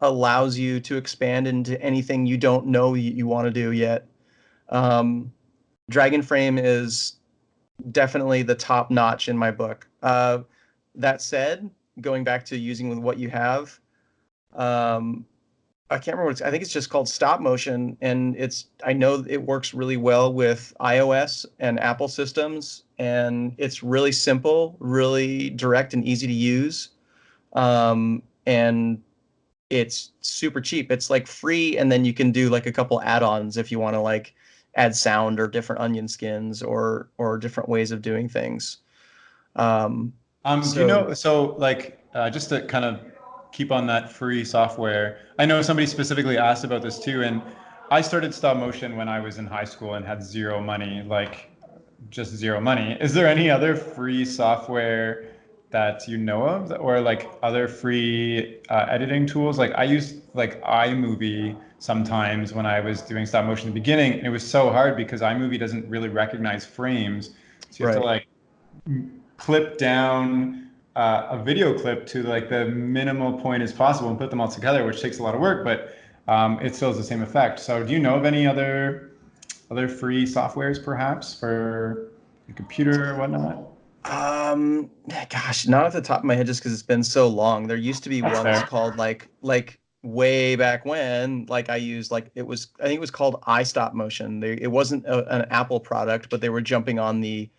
allows you to expand into anything you don't know you want to do yet. Um, Dragon Frame is definitely the top notch in my book. That said, going back to using with what you have, um, I can't remember I think it's just called stop motion, and I know it works really well with iOS and Apple systems, and it's really simple, really direct and easy to use. And it's super cheap. It's like free, and then you can do like a couple add-ons if you want to like add sound or different onion skins or different ways of doing things. Um, Do you so know, so like, just to kind of keep on that free software, I know somebody specifically asked about this too, and I started stop motion when I was in high school and had zero money, like just zero money. Is there any other free software that you know of, or like other free editing tools? Like I used like iMovie sometimes when I was doing stop motion in the beginning, and it was so hard because iMovie doesn't really recognize frames. So you have to right. like clip down a video clip to like the minimal point as possible and put them all together, which takes a lot of work, but it still has the same effect. So do you know of any other free softwares perhaps for the computer or whatnot? Um, Gosh, not off the top of my head, just because it's been so long. There used to be That's ones fair. called like way back when, like I used like I think it was called iStop Motion. It wasn't an Apple product, but they were jumping on the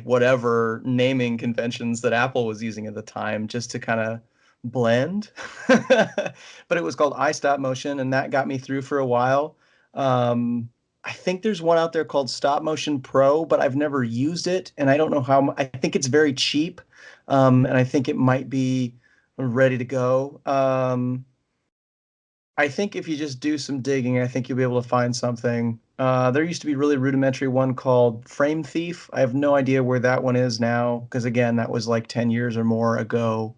whatever naming conventions that Apple was using at the time, just to kind of Blend, but it was called iStop Motion, and that got me through for a while. I think there's one out there called Stop Motion Pro, but I've never used it, and I don't know how. I think it's very cheap, and I think it might be ready to go. I think if you just do some digging, I think you'll be able to find something. There used to be a really rudimentary one called Frame Thief. I have no idea where that one is now, because again, that was like 10 years or more ago.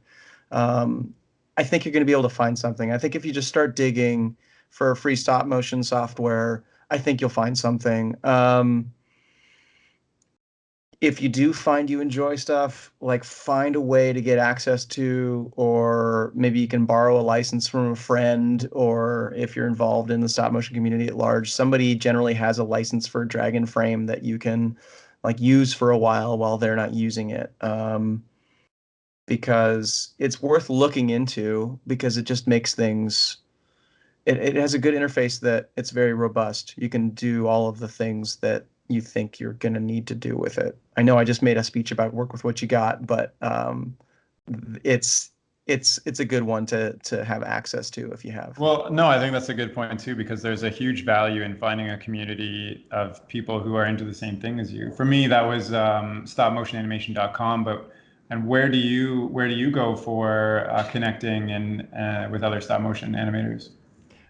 Um, I think you're going to be able to find something. I think if you just start digging for free stop motion software, I think you'll find something. If you do find you enjoy stuff, like find a way to get access to, or maybe you can borrow a license from a friend, or if you're involved in the stop motion community at large, somebody generally has a license for Dragon Frame that you can like use for a while they're not using it. Because it's worth looking into because it just makes things it has a good interface that it's very robust. You can do all of the things that you think you're going to need to do with it. I know I just made a speech about work with what you got, but it's it's a good one to have access to if you have. Well, no, I think that's a good point too, because there's a huge value in finding a community of people who are into the same thing as you. For me, that was stopmotionanimation.com, but and where do you go for connecting and with other stop motion animators?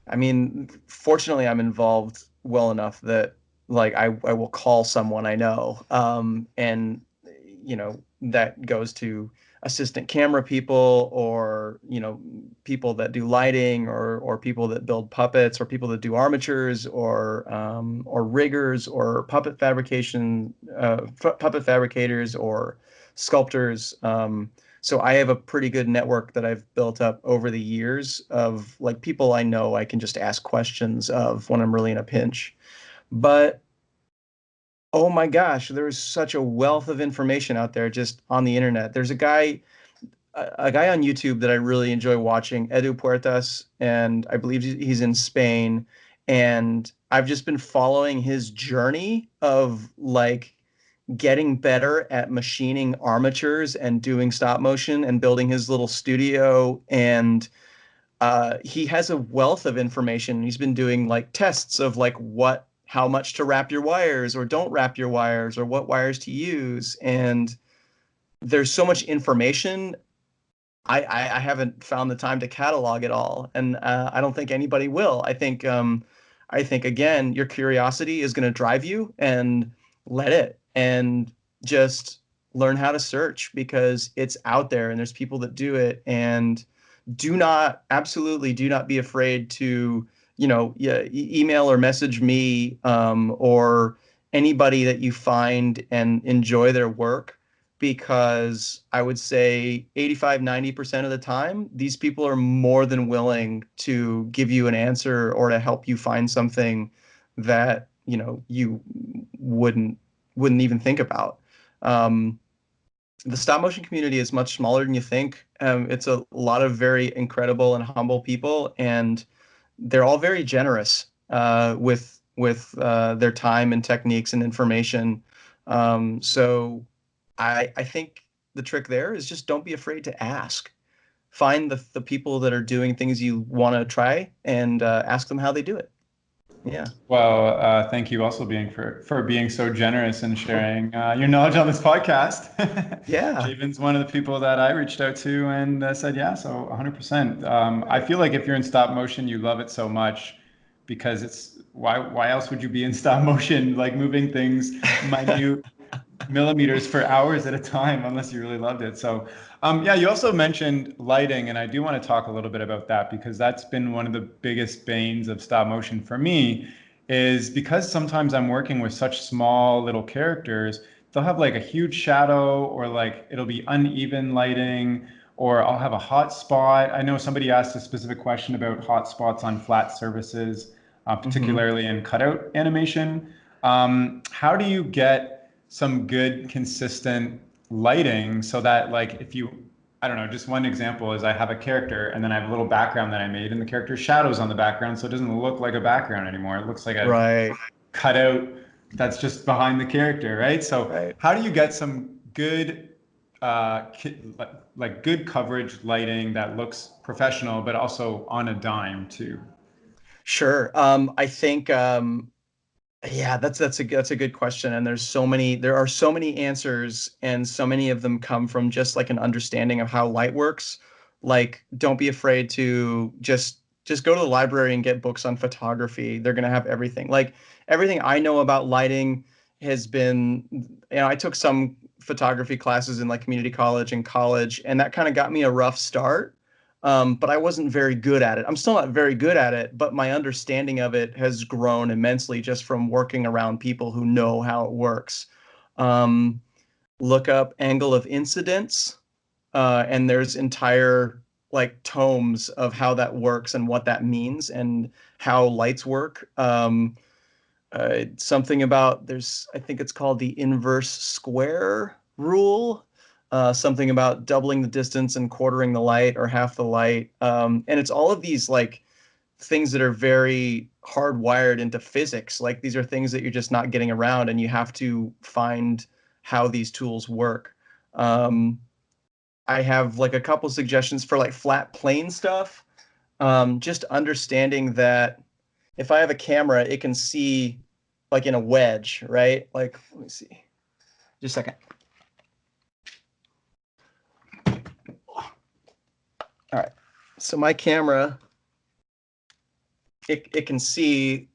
I mean, fortunately, I'm involved well enough that like I will call someone I know, and that goes to assistant camera people, or people that do lighting, or people that build puppets, or people that do armatures, or riggers, or puppet fabricators, or sculptors. So I have a pretty good network that I've built up over the years of like people I know I can just ask questions of when I'm really in a pinch. But oh my gosh, there's such a wealth of information out there just on the internet. There's a guy on YouTube that I really enjoy watching, Edu Puertas, and I believe he's in Spain. And I've just been following his journey of like getting better at machining armatures and doing stop motion and building his little studio. And he has a wealth of information. He's been doing like tests of like how much to wrap your wires or don't wrap your wires, or what wires to use. And there's so much information. I haven't found the time to catalog it all, and I don't think anybody will. I think again, your curiosity is going to drive you, and let it, and just learn how to search because it's out there and there's people that do it. And absolutely do not be afraid to, yeah, email or message me, or anybody that you find and enjoy their work, because I would say 85-90% of the time, these people are more than willing to give you an answer or to help you find something that, you wouldn't even think about. Um, the stop motion community is much smaller than you think. It's a lot of very incredible and humble people, and they're all very generous with their time and techniques and information. So I think the trick there is just don't be afraid to ask. Find the people that are doing things you want to try, and ask them how they do it. Yeah. Well, thank you also being for being so generous and sharing your knowledge on this podcast. Yeah. Javen's one of the people that I reached out to and said, yeah, so 100%. I feel like if you're in stop motion, you love it so much because it's why else would you be in stop motion, like moving things minute millimeters for hours at a time unless you really loved it. So, yeah, you also mentioned lighting, and I do want to talk a little bit about that because that's been one of the biggest banes of stop motion for me, is because sometimes I'm working with such small little characters, they'll have like a huge shadow or like it'll be uneven lighting or I'll have a hot spot. I know somebody asked a specific question about hot spots on flat surfaces, Hmm. particularly in cutout animation. How do you get some good consistent lighting so that like if you I don't know, just one example is I have a character and then I have a little background that I made and the character's shadows on the background so it doesn't look like a background anymore. It looks like a Right. cutout that's just behind the character, right? So Right. how do you get some good like good coverage lighting that looks professional, but also on a dime too? Sure. I think yeah, that's a good question, and there are so many answers, and so many of them come from just like an understanding of how light works. Like, don't be afraid to just go to the library and get books on photography. They're gonna have everything. Like everything I know about lighting has been, I took some photography classes in like community college and college, and that kind of got me a rough start. But I wasn't very good at it. I'm still not very good at it, but my understanding of it has grown immensely just from working around people who know how it works. Um, Look up angle of incidence, and there's entire like tomes of how that works and what that means and how lights work. Something about I think it's called the inverse square rule. Something about doubling the distance and quartering the light or half the light. And it's all of these like things that are very hardwired into physics. Like these are things that you're just not getting around, and you have to find how these tools work. Um, I have like a couple suggestions for like flat plane stuff. Just understanding that if I have a camera, it can see like in a wedge, right? Like, let me see. Just a second. All right. So my camera, it can see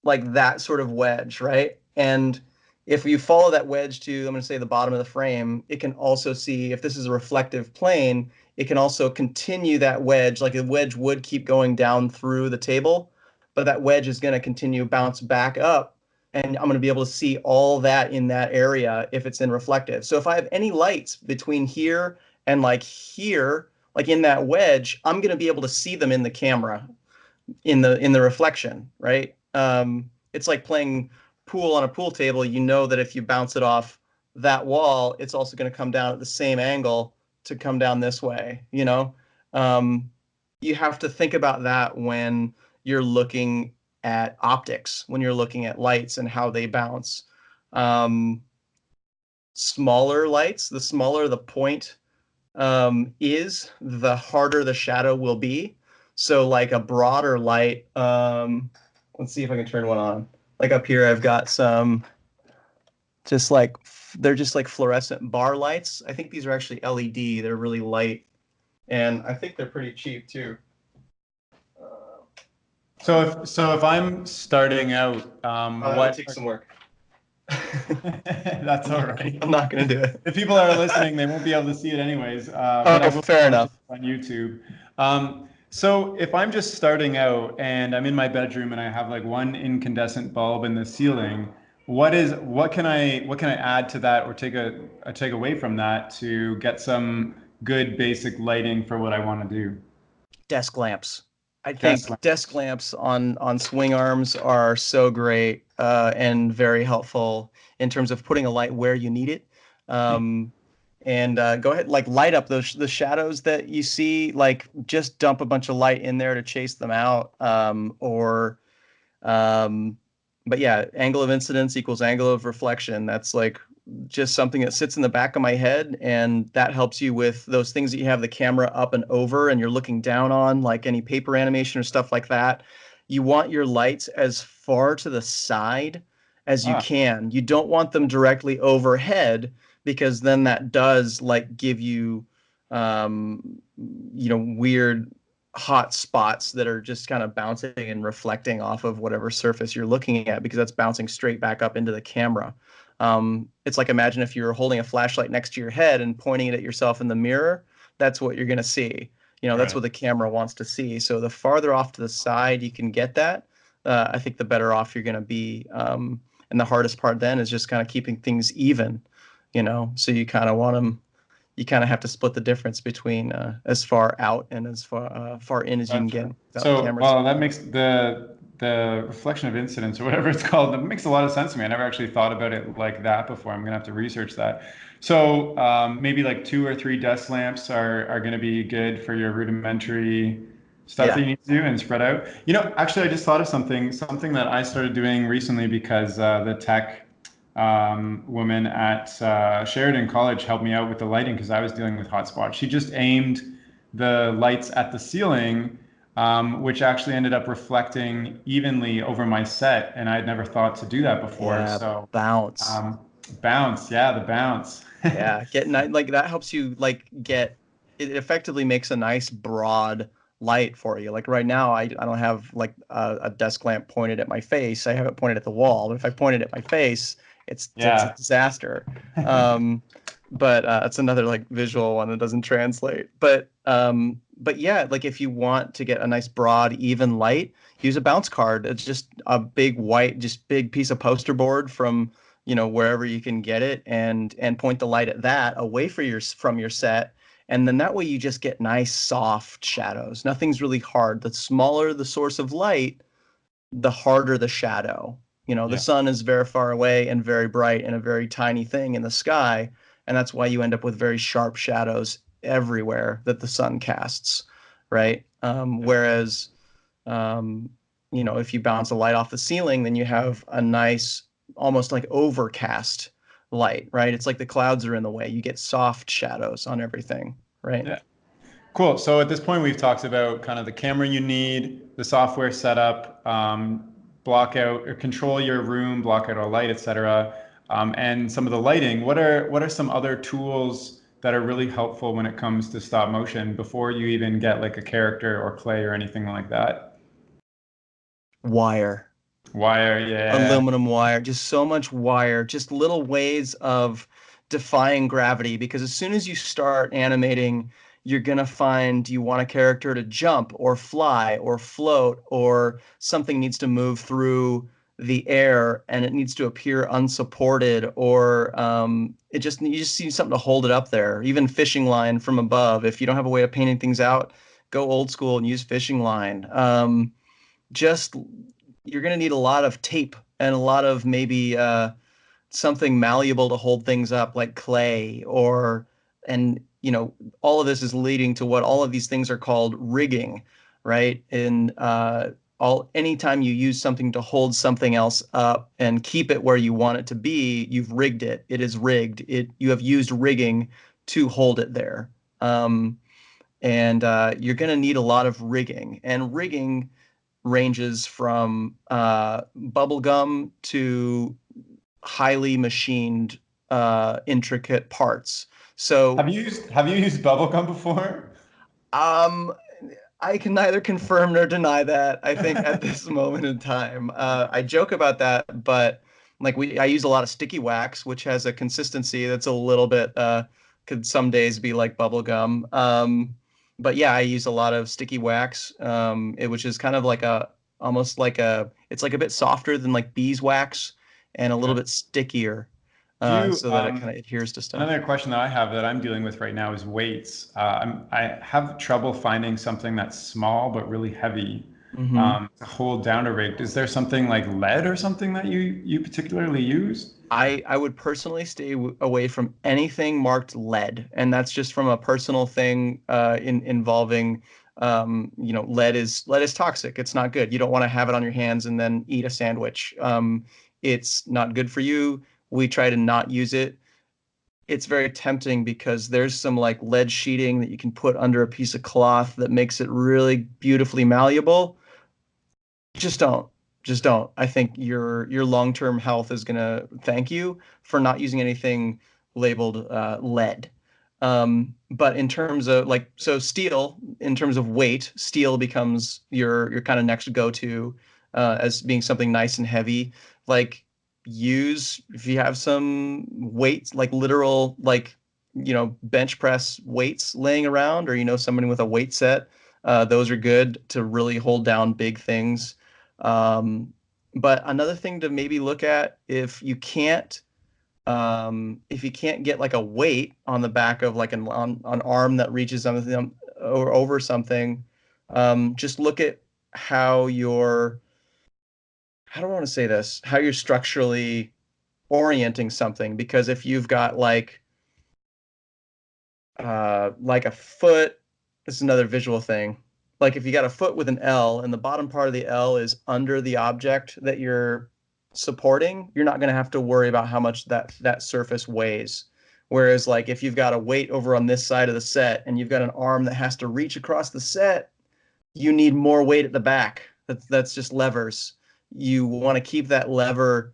like that sort of wedge, right? And if you follow that wedge to, I'm going to say the bottom of the frame, it can also see if this is a reflective plane, it can also continue that wedge. Like a wedge would keep going down through the table, but that wedge is going to continue bounce back up. And I'm going to be able to see all that in that area if it's in reflective. So if I have any lights between here and like here, like in that wedge, I'm going to be able to see them in the camera in the reflection, right? It's like playing pool on a pool table. You know that if you bounce it off that wall, it's also going to come down at the same angle to come down this way. Um, you have to think about that when you're looking at optics, when you're looking at lights and how they bounce. Um, Smaller lights, the smaller the point the harder the shadow will be. So like a broader light, let's see if I can turn one on. Like up here, I've got some just like, they're just like fluorescent bar lights. I think these are actually LED. They're really light. And I think they're pretty cheap too. So if I'm starting out, That would take some work. That's all right. I'm not going to do it. If people are listening, they won't be able to see it anyways. But I will Fair post it enough. on YouTube. So if I'm just starting out and I'm in my bedroom and I have like one incandescent bulb in the ceiling, what can I add to that or take away from that to get some good basic lighting for what I want to do? Desk lamps. I Desk think lamp. desk lamps on swing arms are so great and very helpful in terms of putting a light where you need it. Um, and go ahead, like light up the shadows that you see. Like just dump a bunch of light in there to chase them out. Um, but yeah, angle of incidence equals angle of reflection. That's like just something that sits in the back of my head, and that helps you with those things that you have the camera up and over and you're looking down on, like any paper animation or stuff like that. You want your lights as far to the side as you Ah, can. You don't want them directly overhead because then that does like give you weird hot spots that are just kind of bouncing and reflecting off of whatever surface you're looking at because that's bouncing straight back up into the camera. It's like imagine if you were holding a flashlight next to your head and pointing it at yourself in the mirror. That's what you're going to see. That's right. what the camera wants to see. So the farther off to the side you can get that, I think the better off you're going to be. And the hardest part then is just kind of keeping things even. So you kind of want them. You kind of have to split the difference between as far out and as far in as you can get Gotcha. without the So, camera. well, that makes the reflection of incidence or whatever it's called, that makes a lot of sense to me. I never actually thought about it like that before. I'm gonna have to research that. So, maybe like two or three desk lamps are gonna be good for your rudimentary stuff that Yeah. you need to do and spread out. Actually, I just thought of something that I started doing recently because the tech woman at Sheridan College helped me out with the lighting because I was dealing with hotspots. She just aimed the lights at the ceiling, which actually ended up reflecting evenly over my set, and I had never thought to do that before. Yeah, So, bounce. um, bounce, yeah, the bounce. Yeah, like that helps you like get it effectively makes a nice broad light for you. Like right now, I don't have like a desk lamp pointed at my face. I have it pointed at the wall. But if I point it at my face, it's a Yeah. disaster. Um, but it's another like visual one that doesn't translate. But yeah, like if you want to get a nice broad even light, use a bounce card. It's just a big white, just big piece of poster board from wherever you can get it, and point the light at that away from your set, and then that way you just get nice soft shadows. Nothing's really hard. The smaller the source of light, the harder the shadow. The Yeah. sun is very far away and very bright and a very tiny thing in the sky, and that's why you end up with very sharp shadows everywhere that the sun casts, right? Whereas if you bounce a light off the ceiling, then you have a nice, almost like overcast light, right? It's like the clouds are in the way. You get soft shadows on everything, right? Yeah. Cool. So at this point, we've talked about kind of the camera you need, the software setup, block out or control your room, block out all light, etc., and some of the lighting. What are some other tools that are really helpful when it comes to stop motion before you even get like a character or clay or anything like that? Wire. Wire, yeah. Aluminum wire, just so much wire, just little ways of defying gravity. Because as soon as you start animating, you're going to find you want a character to jump or fly or float, or something needs to move through the air and it needs to appear unsupported, or you just need something to hold it up there. Even fishing line from above. If you don't have a way of painting things out, go old school and use fishing line. Just You're going to need a lot of tape and a lot of maybe something malleable to hold things up like clay, and all of this is leading to what all of these things are called rigging, right? And anytime you use something to hold something else up and keep it where you want it to be, you've rigged it. It is rigged. You have used rigging to hold it there. And you're going to need a lot of rigging, and rigging ranges from bubble gum to highly machined, intricate parts. So, Have you used bubblegum before? um, I can neither confirm nor deny that. I think at this moment in time, I joke about that, but like I use a lot of sticky wax, which has a consistency that's a little bit, could some days be like bubble gum. But yeah, I use a lot of sticky wax, which is kind of like almost like it's like a bit softer than like beeswax and a little Okay. bit stickier, Do you, so that it kind of adheres to stuff. Another question that I have that I'm dealing with right now is weights. I have trouble finding something that's small but really heavy Hmm. to hold down a rig. Is there something like lead or something that you particularly use? I would personally stay away from anything marked lead, and that's just from a personal thing, involving, lead is toxic. It's not good. You don't want to have it on your hands and then eat a sandwich. It's not good for you. We try to not use it. It's very tempting because there's some like lead sheeting that you can put under a piece of cloth that makes it really beautifully malleable. Just don't. Just don't. I think your long-term health is gonna thank you for not using anything labeled lead. But in terms of like, so steel, in terms of weight, steel becomes your kind of next go-to, as being something nice and heavy. Like, use, if you have some weights, like literal, like, bench press weights laying around, or somebody with a weight set. Those are good to really hold down big things. But another thing to maybe look at, if you can't get like a weight on the back of like an arm that reaches something or over something, just look at how you're, how do I want to say this? How you're structurally orienting something. Because if you've got like a foot, this is another visual thing. Like if you got a foot with an L and the bottom part of the L is under the object that you're supporting, you're not going to have to worry about how much that surface weighs. Whereas like if you've got a weight over on this side of the set and you've got an arm that has to reach across the set, you need more weight at the back. That's just levers. You want to keep that lever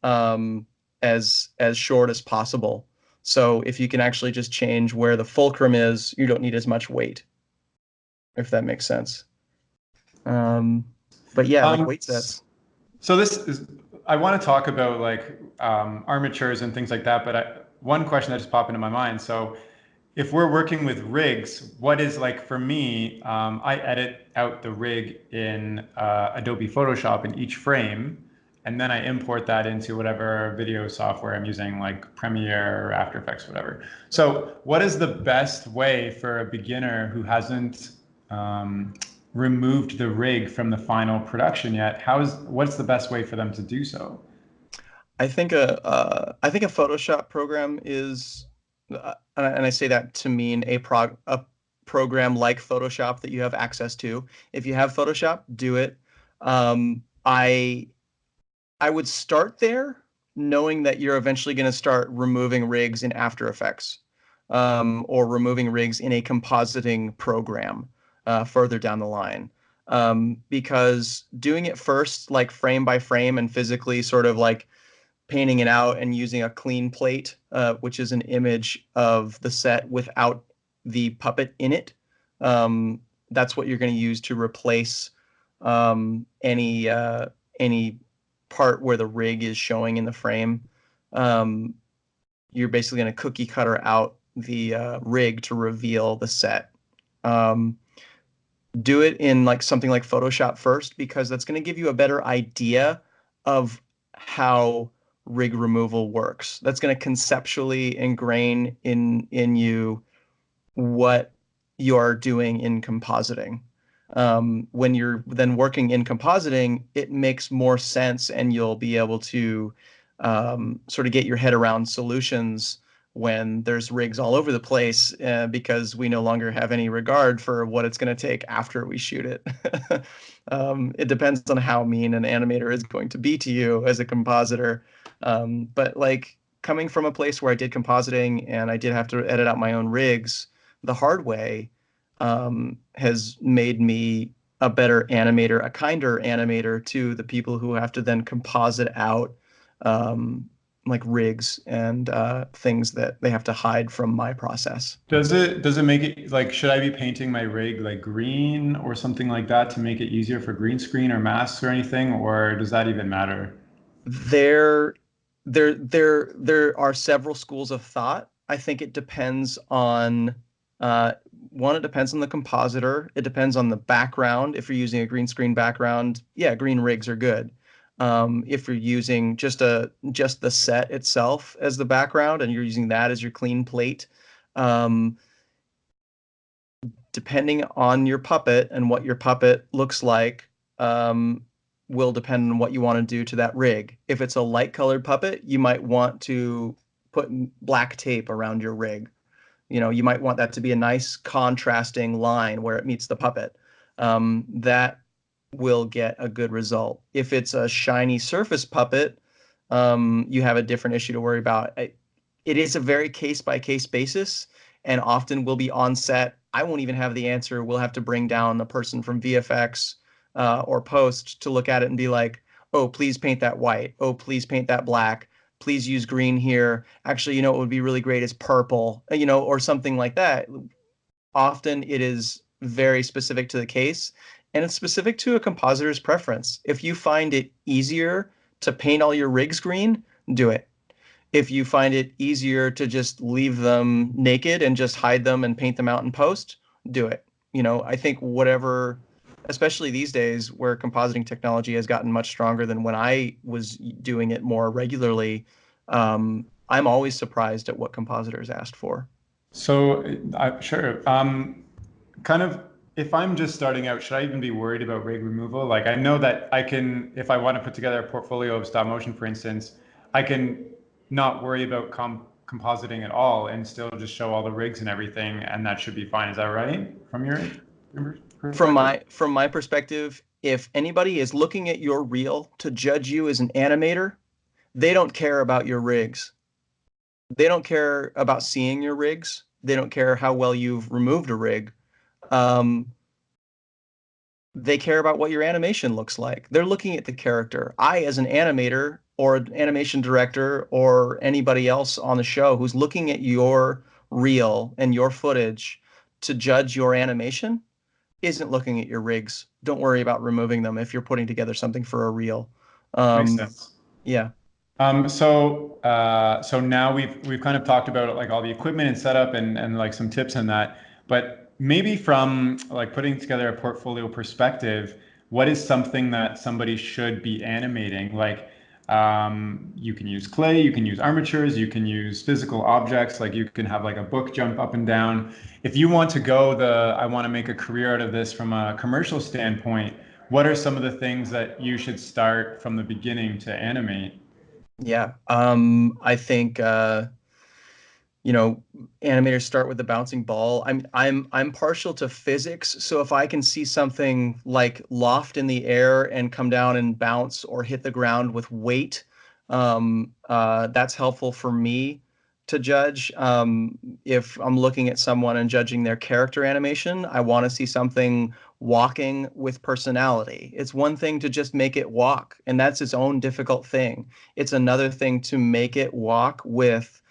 as short as possible. So if you can actually just change where the fulcrum is, you don't need as much weight, if that makes sense. But yeah, like weight sets. So this is, I want to talk about like armatures and things like that, but one question that just popped into my mind. So if we're working with rigs, what is like for me, I edit out the rig in Adobe Photoshop in each frame, and then I import that into whatever video software I'm using, like Premiere or After Effects, whatever. So what is the best way for a beginner who hasn't removed the rig from the final production yet? What's the best way for them to do so? I think a Photoshop program is, and I say that to mean a program like Photoshop that you have access to. If you have Photoshop, do it. I would start there, knowing that you're eventually going to start removing rigs in After Effects, or removing rigs in a compositing program further down the line. Because doing it first, like frame by frame and physically sort of like painting it out and using a clean plate, which is an image of the set without the puppet in it. That's what you're going to use to replace any part where the rig is showing in the frame. You're basically going to cookie cutter out the rig to reveal the set. Do it in like something like Photoshop first, because that's going to give you a better idea of how rig removal works. That's going to conceptually ingrain in you what you're doing in compositing. When you're then working in compositing, it makes more sense, and you'll be able to sort of get your head around solutions when there's rigs all over the place, because we no longer have any regard for what it's going to take after we shoot it. It depends on how mean an animator is going to be to you as a compositor. But like coming from a place where I did compositing and I did have to edit out my own rigs the hard way, has made me a better animator, a kinder animator to the people who have to then composite out like rigs and things that they have to hide from my process. Does it make it like, should I be painting my rig like green or something like that to make it easier for green screen or masks or anything, or does that even matter? There, there are several schools of thought. I think it depends on one, it depends on the compositor. It depends on the background. If you're using a green screen background, yeah, green rigs are good. If you're using just the set itself as the background and you're using that as your clean plate, um, depending on your puppet and what your puppet looks like, will depend on what you want to do to that rig. If it's a light colored puppet, you might want to put black tape around your rig. You might want that to be a nice contrasting line where it meets the puppet. That will get a good result. If it's a shiny surface puppet, you have a different issue to worry about. It is a very case by case basis, and often we'll be on set. I won't even have the answer. We'll have to bring down a person from VFX or post to look at it and be like, oh, please paint that white. Oh, please paint that black. Please use green here. Actually, what would be really great is purple, or something like that. Often it is very specific to the case, and it's specific to a compositor's preference. If you find it easier to paint all your rigs green, do it. If you find it easier to just leave them naked and just hide them and paint them out in post, do it. I think whatever, especially these days where compositing technology has gotten much stronger than when I was doing it more regularly, I'm always surprised at what compositors asked for. So, sure. Kind of, if I'm just starting out, should I even be worried about rig removal? Like, I know that I can, if I want to put together a portfolio of stop motion, for instance, I can not worry about compositing at all and still just show all the rigs and everything, and that should be fine. Is that right? From your From perspective? my perspective, if anybody is looking at your reel to judge you as an animator, they don't care about your rigs. They don't care about seeing your rigs. They don't care how well you've removed a rig. Um, they care about what your animation looks like. They're looking at the character. I, as an animator or an animation director or anybody else on the show who's looking at your reel and your footage to judge your animation, isn't looking at your rigs. Don't worry about removing them if you're putting together something for a reel. Makes Um, sense. yeah, So now we've kind of talked about like all the equipment and setup and like some tips on that, but maybe from like putting together a portfolio perspective, what is something that somebody should be animating? Like, you can use clay, you can use armatures, you can use physical objects, like you can have like a book jump up and down. If you want to go I want to make a career out of this from a commercial standpoint, what are some of the things that you should start from the beginning to animate? yeah. I think you know, animators start with the bouncing ball. I'm partial to physics, so if I can see something like loft in the air and come down and bounce or hit the ground with weight, that's helpful for me to judge. If I'm looking at someone and judging their character animation, I want to see something walking with personality. It's one thing to just make it walk, and that's its own difficult thing. It's another thing to make it walk with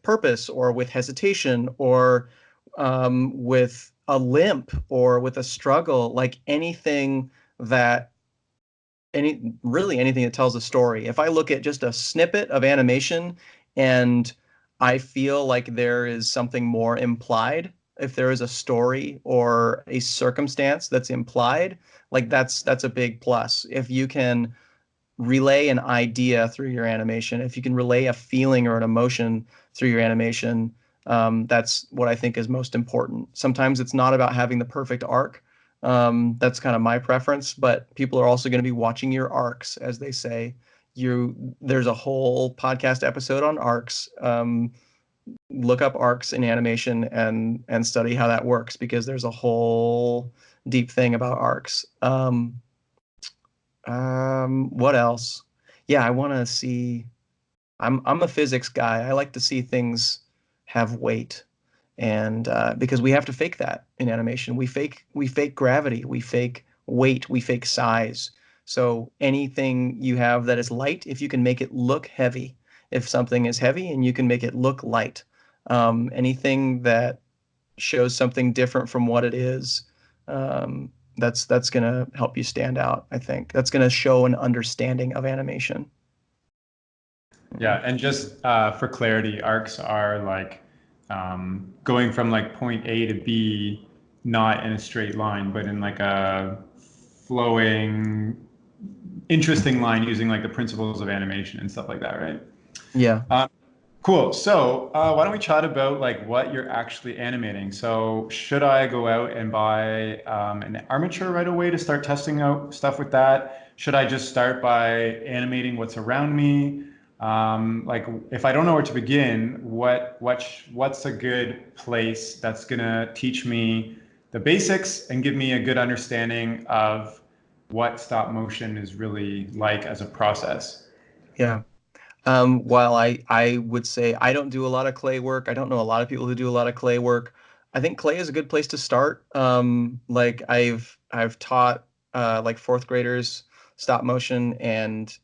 purpose or with hesitation or with a limp or with a struggle, like that anything that tells a story. If I look at just a snippet of animation and I feel like there is something more implied, if there is a story or a circumstance that's implied, like that's a big plus. If you can relay an idea through your animation, if you can relay a feeling or an emotion through your animation, that's what I think is most important. Sometimes it's not about having the perfect arc. That's kind of my preference, but people are also going to be watching your arcs, as they say. There's a whole podcast episode on arcs. Look up arcs in animation and study how that works because there's a whole deep thing about arcs. What else? Yeah, I want to see. I'm a physics guy. I like to see things have weight, and because we have to fake that in animation, we fake gravity, we fake weight, we fake size. So anything you have that is light, if you can make it look heavy, if something is heavy and you can make it look light, anything that shows something different from what it is, that's going to help you stand out. I think that's going to show an understanding of animation. Yeah, and just for clarity, arcs are like going from like point A to B, not in a straight line, but in like a flowing, interesting line using like the principles of animation and stuff like that, right? Yeah. Um, cool. So why don't we chat about like what you're actually animating? So should I go out and buy an armature right away to start testing out stuff with that? Should I just start by animating what's around me? Like if I don't know where to begin, what's a good place that's gonna teach me the basics and give me a good understanding of what stop motion is really like as a process? Yeah. While I would say I don't do a lot of clay work, I don't know a lot of people who do a lot of clay work. I think clay is a good place to start. Like I've taught like fourth graders stop motion, and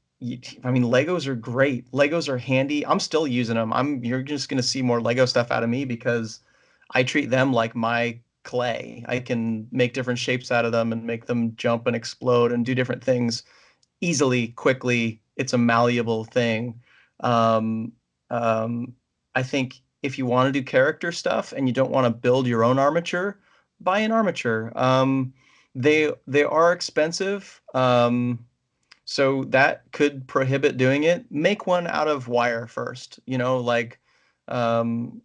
I mean Legos are great. Legos are handy. I'm still using them. You're just gonna see more Lego stuff out of me because I treat them like my clay. I can make different shapes out of them and make them jump and explode and do different things easily, quickly. It's a malleable thing. Um, I think if you want to do character stuff and you don't want to build your own armature, buy an armature. They are expensive, so that could prohibit doing it. Make one out of wire first. Um,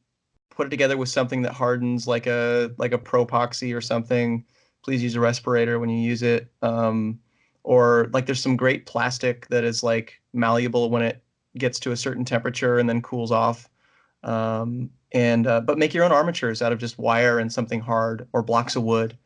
put it together with something that hardens, like a propoxy or something. Please use a respirator when you use it. Or like there's some great plastic that is like malleable when it gets to a certain temperature and then cools off. And but make your own armatures out of just wire and something hard or blocks of wood.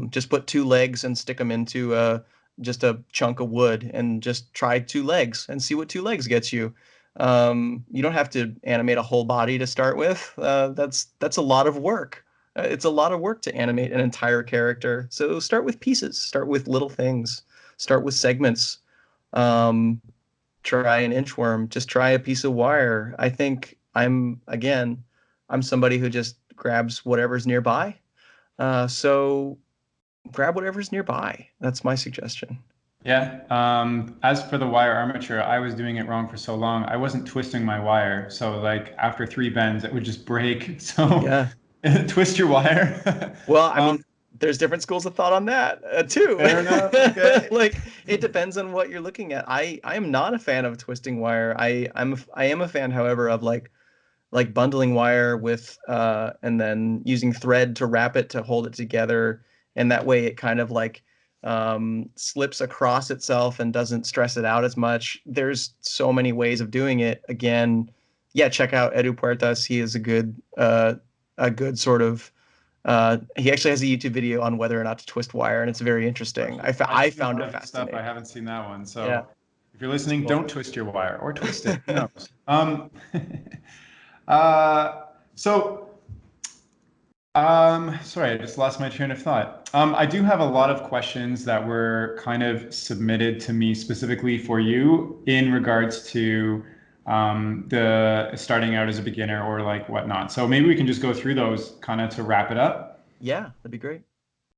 Just put two legs and stick them into just a chunk of wood and just try two legs and see what two legs gets you. You don't have to animate a whole body to start with. That's a lot of work. It's a lot of work to animate an entire character. So start with pieces, start with little things, start with segments. Um, Try an inchworm, just try a piece of wire. I think I'm somebody who just grabs whatever's nearby. So grab whatever's nearby. That's my suggestion. Yeah. As for the wire armature, I was doing it wrong for so long. I wasn't twisting my wire. So like after three bends, it would just break. So Yeah. twist your wire. Well, I Um, mean, there's different schools of thought on that too. Fair enough. Okay. Like it depends on what you're looking at. I am not a fan of twisting wire. I am a fan, however, of like bundling wire with and then using thread to wrap it to hold it together, and that way it kind of like slips across itself and doesn't stress it out as much. There's so many ways of doing it. Again, yeah, check out Edu Puertas. He is a good sort of he actually has a YouTube video on whether or not to twist wire, and it's very interesting. I've I seen a found lot it of stuff. I fascinating. haven't seen that one. Yeah, So if you're listening, cool. don't twist your wire or twist it. Who knows? Uh, so sorry, I just lost my train of thought. I do have a lot of questions that were kind of submitted to me specifically for you in regards to the starting out as a beginner or like whatnot. So maybe we can just go through those kind of to wrap it up. Yeah, that'd be great.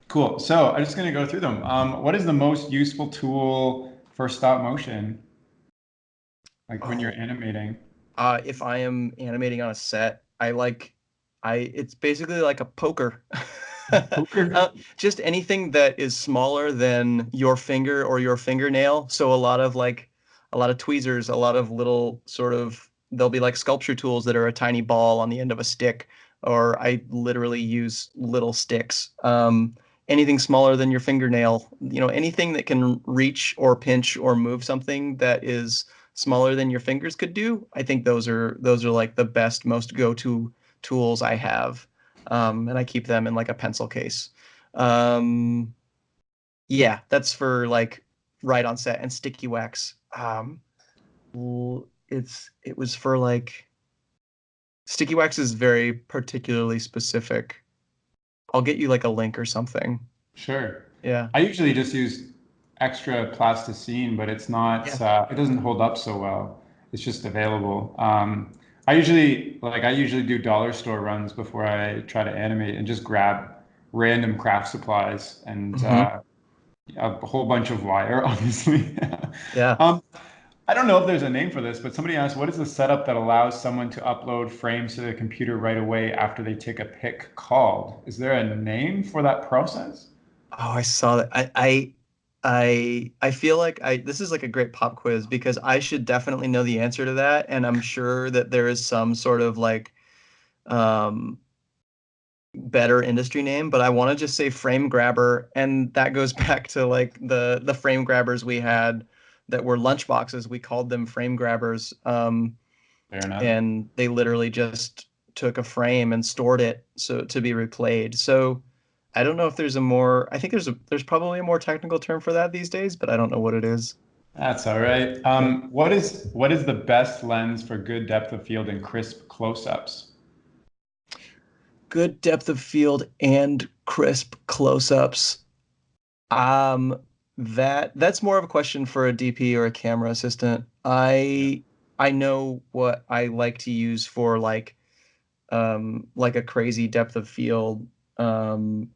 Cool. So I'm just going to go through them. What is the most useful tool for stop motion, like when you're Oh, animating? if I am animating on a set, it's basically like a poker. Poker. Just anything that is smaller than your finger or your fingernail. So a lot of tweezers, a lot of little sort of there'll be like sculpture tools that are a tiny ball on the end of a stick, or I literally use little sticks. Anything smaller than your fingernail, anything that can reach or pinch or move something that is smaller than your fingers could do. I think those are like the best, most go-to tools I have, and I keep them in like a pencil case. Um, yeah, that's for like right on set and sticky wax. It was for like sticky wax is very particularly specific. I'll get you like a link or something. Sure. Yeah. I usually just use extra plasticine, but it's not, Yeah. it doesn't hold up so well. It's just available. I usually do dollar store runs before I try to animate and just grab random craft supplies and Hmm. a whole bunch of wire, obviously. Yeah. Um, I don't know if there's a name for this, but somebody asked, what is the setup that allows someone to upload frames to the computer right away after they take a pic called? Is there a name for that process? Oh, I saw that. I feel like I this is like a great pop quiz because I should definitely know the answer to that, and I'm sure that there is some sort of like um better industry name, but I want to just say frame grabber, and that goes back to like the frame grabbers we had that were lunch boxes. We called them frame grabbers, Fair enough. and they literally just took a frame and stored it so to be replayed. So I don't know if there's a more. I think there's probably a more technical term for that these days, but I don't know what it is. That's all right. Yeah. What is the best lens for good depth of field and crisp close-ups? Good depth of field and crisp close-ups. Um, that's more of a question for a DP or a camera assistant. Yeah. I know what I like to use for like a crazy depth of field, and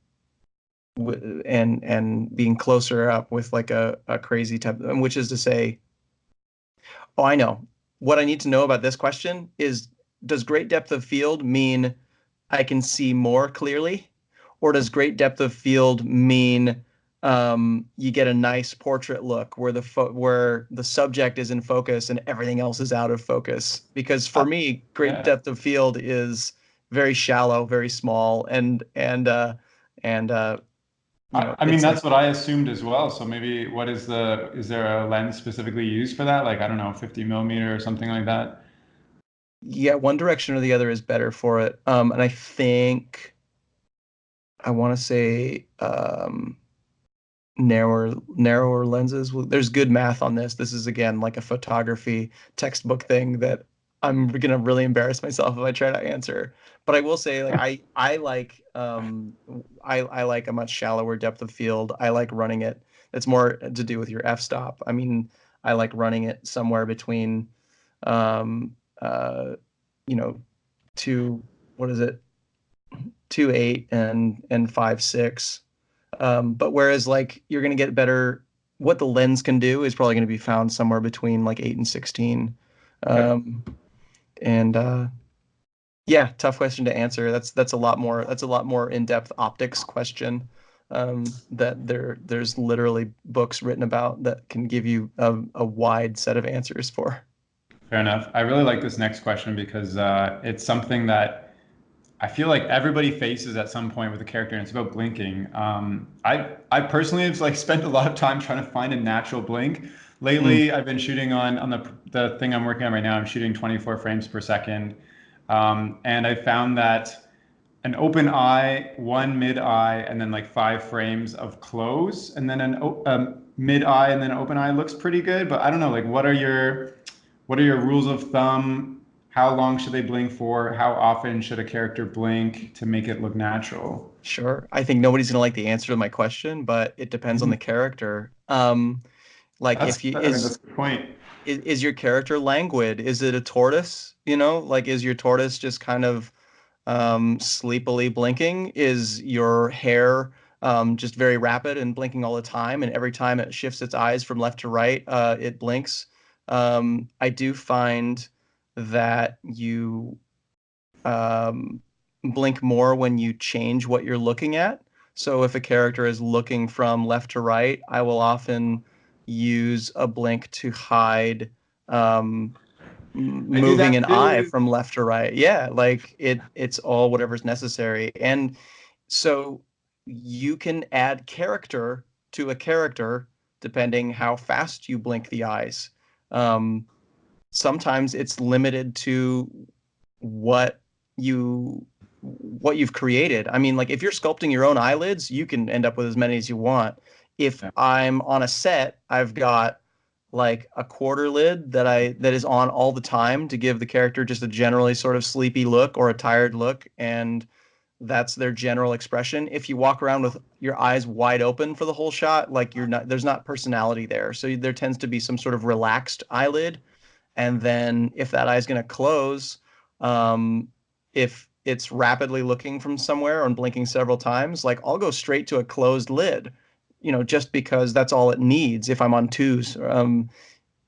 being closer up with like a crazy type, which is to say, oh, I know. What I need to know about this question is, does great depth of field mean I can see more clearly? Or does great depth of field mean you get a nice portrait look where where the subject is in focus and everything else is out of focus? Because for Uh, me, great yeah. depth of field is very shallow, very small, and I mean, it's like, that's what I assumed as well. So maybe is there a lens specifically used for that? Like, I don't know, 50 millimeter or something like that? yeah, one direction or the other is better for it. And I think I want to say narrower lenses. There's good math on this. This is again like a photography textbook thing that I'm gonna really embarrass myself if I try to answer. But I will say like I like a much shallower depth of field. I like running it. It's more to do with your f-stop. I mean, I like running it somewhere between um you know two what is it 2.8 and 5.6. But whereas like you're going to get better, what the lens can do is probably going to be found somewhere between like 8 and 16. Okay. Um, and yeah, tough question to answer. That's a lot more in-depth optics question that there's literally books written about that can give you a wide set of answers for. Fair enough. I really like this next question because it's something that I feel like everybody faces at some point with a character, and it's about blinking. I personally have like spent a lot of time trying to find a natural blink. Mm, Lately, I've been shooting on the thing I'm working on right now. I'm shooting 24 frames per second, and I found that an open eye, one mid eye, and then like 5 frames of close, and then mid eye and then open eye looks pretty good. But I don't know, like what are your rules of thumb? How long should they blink for? How often should a character blink to make it look natural? sure. I think nobody's gonna like the answer to my question, but it depends on the character. Like if you I think that's a good point. is your character languid? Is it a tortoise? Like is your tortoise just kind of sleepily blinking? Is your hair just very rapid and blinking all the time? And every time it shifts its eyes from left to right, it blinks. I do find that you um, blink more when you change what you're looking at. So if a character is looking from left to right, I will often use a blink to hide um, I do moving that an eye too. from left to right. Yeah, like it's all whatever's necessary. And so you can add character to a character depending how fast you blink the eyes. Um, Sometimes it's limited to what you what you've created. I mean, like if you're sculpting your own eyelids, you can end up with as many as you want. If Yeah. I'm on a set, I've got like a quarter lid that is on all the time to give the character just a generally sort of sleepy look or a tired look, and that's their general expression. If you walk around with your eyes wide open for the whole shot, like there's not personality there. So there tends to be some sort of relaxed eyelid, and then if that eye is going to close, um, if it's rapidly looking from somewhere and blinking several times, like I'll go straight to a closed lid, just because that's all it needs. If I'm on twos,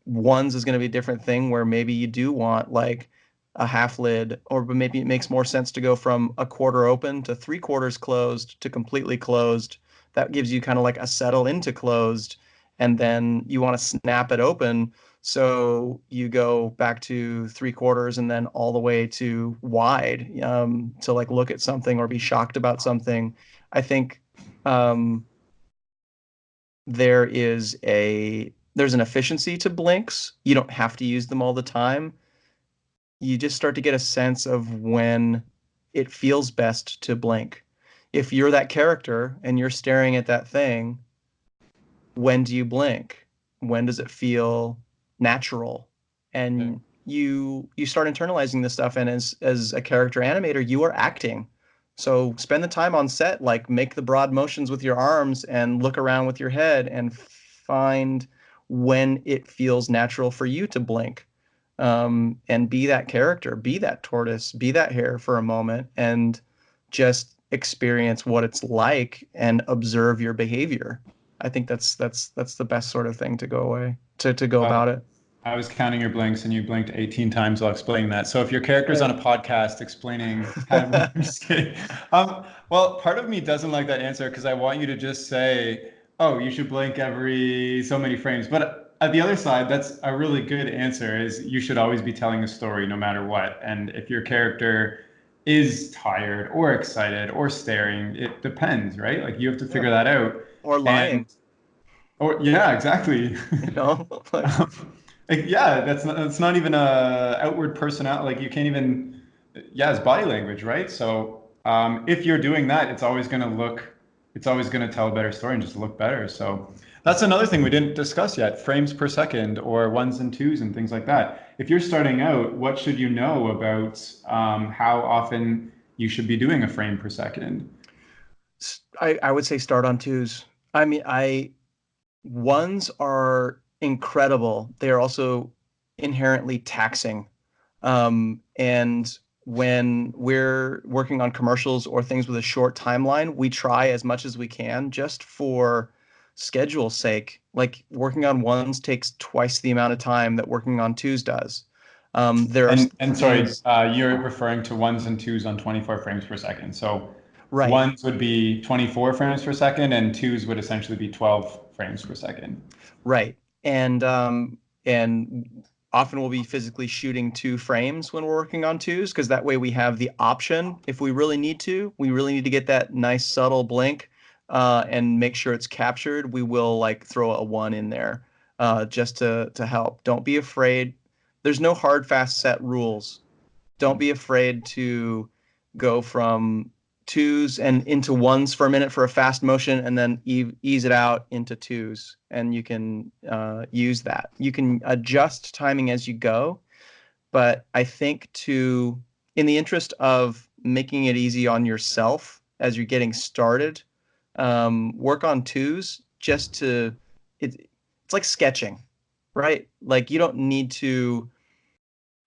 ones is going to be a different thing where maybe you do want like a half lid, or maybe it makes more sense to go from a quarter open to three-quarters closed to completely closed. That gives you kind of like a settle into closed, and then you want to snap it open. So you go back to three-quarters and then all the way to wide, to like look at something or be shocked about something. I think um, there's an efficiency to blinks. You don't have to use them all the time. You just start to get a sense of when it feels best to blink. If you're that character and you're staring at that thing, when do you blink? When does it feel natural? Yeah. And you start internalizing this stuff, and as a character animator, you are acting. So spend the time on set, like make the broad motions with your arms and look around with your head and find when it feels natural for you to blink. And be that character, be that tortoise, be that hare for a moment, and just experience what it's like and observe your behavior. I think that's the best sort of thing to go away to go Well, about it. I was counting your blinks and you blinked 18 times while explaining that. So if your character's on a podcast explaining how to blink, I'm just kidding. Well, part of me doesn't like that answer because I want you to just say, oh, you should blink every so many frames. But at the other side, that's a really good answer is you should always be telling a story no matter what. And if your character is tired or excited or staring, it depends, right? Like you have to Yeah. figure that out. Or And lying, or yeah, exactly. like Um, like, yeah, that's not even a outward personality. Like you can't even, yeah, it's body language, right? So if you're doing that, it's always going to tell a better story and just look better. So that's another thing we didn't discuss yet, frames per second or ones and twos and things like that. If you're starting out, what should you know about how often you should be doing a frame per second? I would say start on twos. I mean, ones are incredible. They are also inherently taxing. And when we're working on commercials or things with a short timeline, we try as much as we can just for schedule's sake. Like working on ones takes twice the amount of time that working on twos does. There are And sorry, things, you're referring to ones and twos on 24 frames per second. So right, ones would be 24 frames per second, and twos would essentially be 12 frames per second. right. And often we'll be physically shooting two frames when we're working on twos, because that way we have the option if we really need to. We really need to get that nice subtle blink and make sure it's captured. We will like throw a one in there just to help. Don't be afraid. There's no hard, fast set rules. Don't be afraid to go from twos and into ones for a minute for a fast motion, and then ease it out into twos. And you can use that. You can adjust timing as you go, but I think in the interest of making it easy on yourself as you're getting started, work on twos it's like sketching, right? Like you don't need to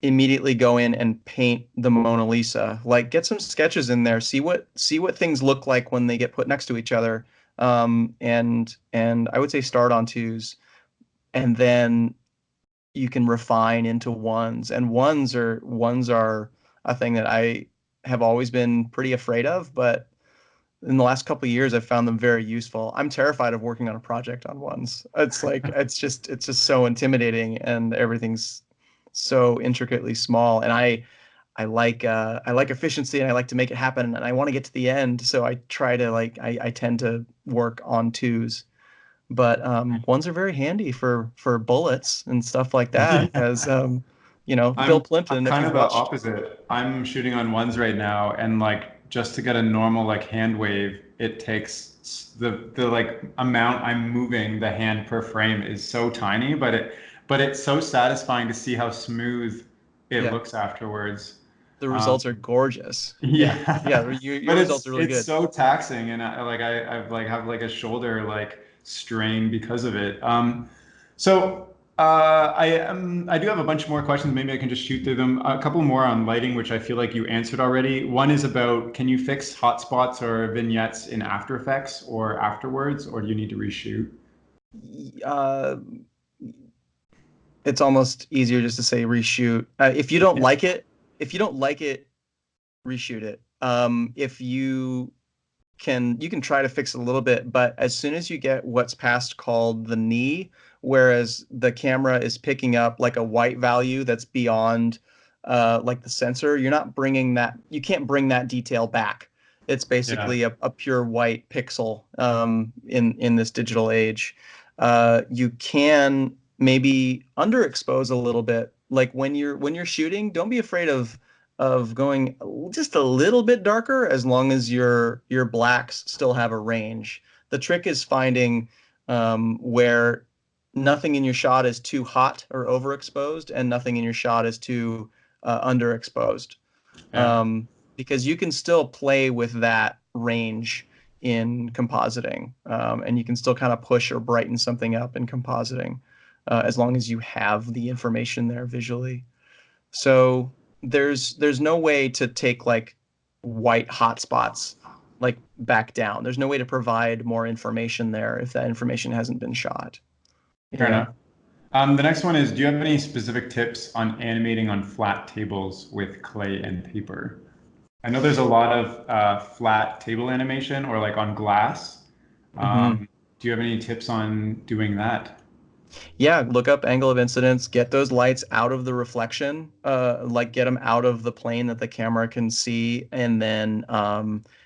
immediately go in and paint the Mona Lisa. Like get some sketches in there, see what things look like when they get put next to each other. And I would say start on twos, and then you can refine into ones. And ones are a thing that I have always been pretty afraid of, but in the last couple of years I've found them very useful. I'm terrified of working on a project on ones. It's like it's just so intimidating, and everything's so intricately small. And I like efficiency, and I like to make it happen, and I want to get to the end. So I try to I tend to work on twos, but ones are very handy for bullets and stuff like that. As Bill I'm Plimpton, if kind you've of the watched. opposite. I'm shooting on ones right now, and like just to get a normal like hand wave, it takes the like amount I'm moving the hand per frame is so tiny, but it's so satisfying to see how smooth it Yeah, looks afterwards. the Um, results are gorgeous. Yeah, yeah, yeah, your but results are really it's good. so taxing, and I've like have like a shoulder like strain because of it. So I do have a bunch more questions. Maybe I can just shoot through them. A couple more on lighting, which I feel like you answered already. One is about, can you fix hotspots or vignettes in After Effects or afterwards, or do you need to reshoot? Uh, it's almost easier just to say reshoot. If you don't like it, reshoot it. If you can try to fix it a little bit, but as soon as you get what's past called the knee, whereas the camera is picking up like a white value that's beyond like the sensor, you can't bring that detail back. It's Yeah. basically a pure white pixel in this digital age. You can maybe underexpose a little bit. Like when you're shooting, don't be afraid of going just a little bit darker, as long as your blacks still have a range. The trick is finding where nothing in your shot is too hot or overexposed, and nothing in your shot is too underexposed. Yeah. Because you can still play with that range in compositing, and you can still kind of push or brighten something up in compositing, as long as you have the information there visually. So there's no way to take like white hotspots like back down. There's no way to provide more information there if that information hasn't been shot. Fair Yeah. enough. The next one is, do you have any specific tips on animating on flat tables with clay and paper? I know there's a lot of flat table animation or like on glass. hmm Do you have any tips on doing that? Yeah, look up angle of incidence, get those lights out of the reflection, like get them out of the plane that the camera can see, and then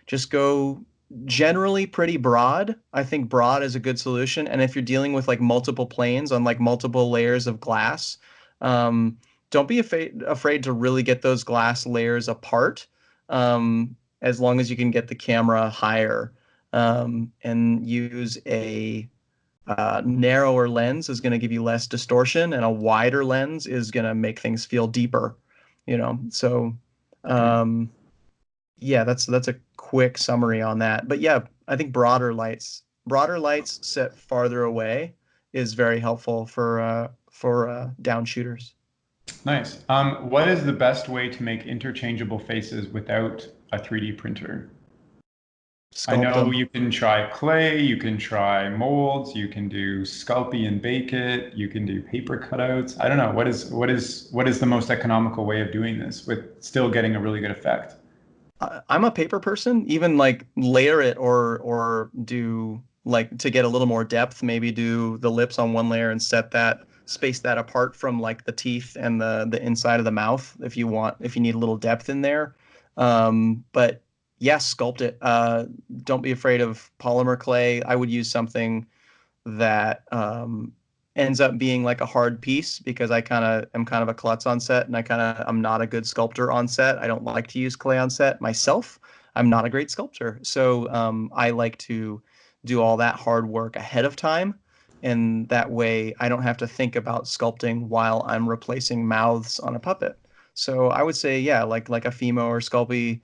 just go generally pretty broad. I think broad is a good solution. And if you're dealing with like multiple planes on like multiple layers of glass, don't be afraid to really get those glass layers apart, um, as long as you can get the camera higher, and use a narrower lens is going to give you less distortion, and a wider lens is going to make things feel deeper, So, Okay. um, yeah, that's a quick summary on that. But yeah, I think broader lights set farther away is very helpful for down shooters. Nice. What is the best way to make interchangeable faces without a 3D printer? I Sculpt know them. you can try clay, you can try molds, you can do Sculpey and bake it, you can do paper cutouts. I don't know. What is the most economical way of doing this with still getting a really good effect? I'm a paper person. Even like layer it or do like to get a little more depth, maybe do the lips on one layer and space that apart from like the teeth and the inside of the mouth if you need a little depth in there. But yeah, sculpt it. Don't be afraid of polymer clay. I would use something that ends up being like a hard piece because I kind of a klutz on set, and I'm not a good sculptor on set. I don't like to use clay on set myself. I'm not a great sculptor, so I like to do all that hard work ahead of time, and that way I don't have to think about sculpting while I'm replacing mouths on a puppet. So I would say, yeah, like a Fimo or Sculpey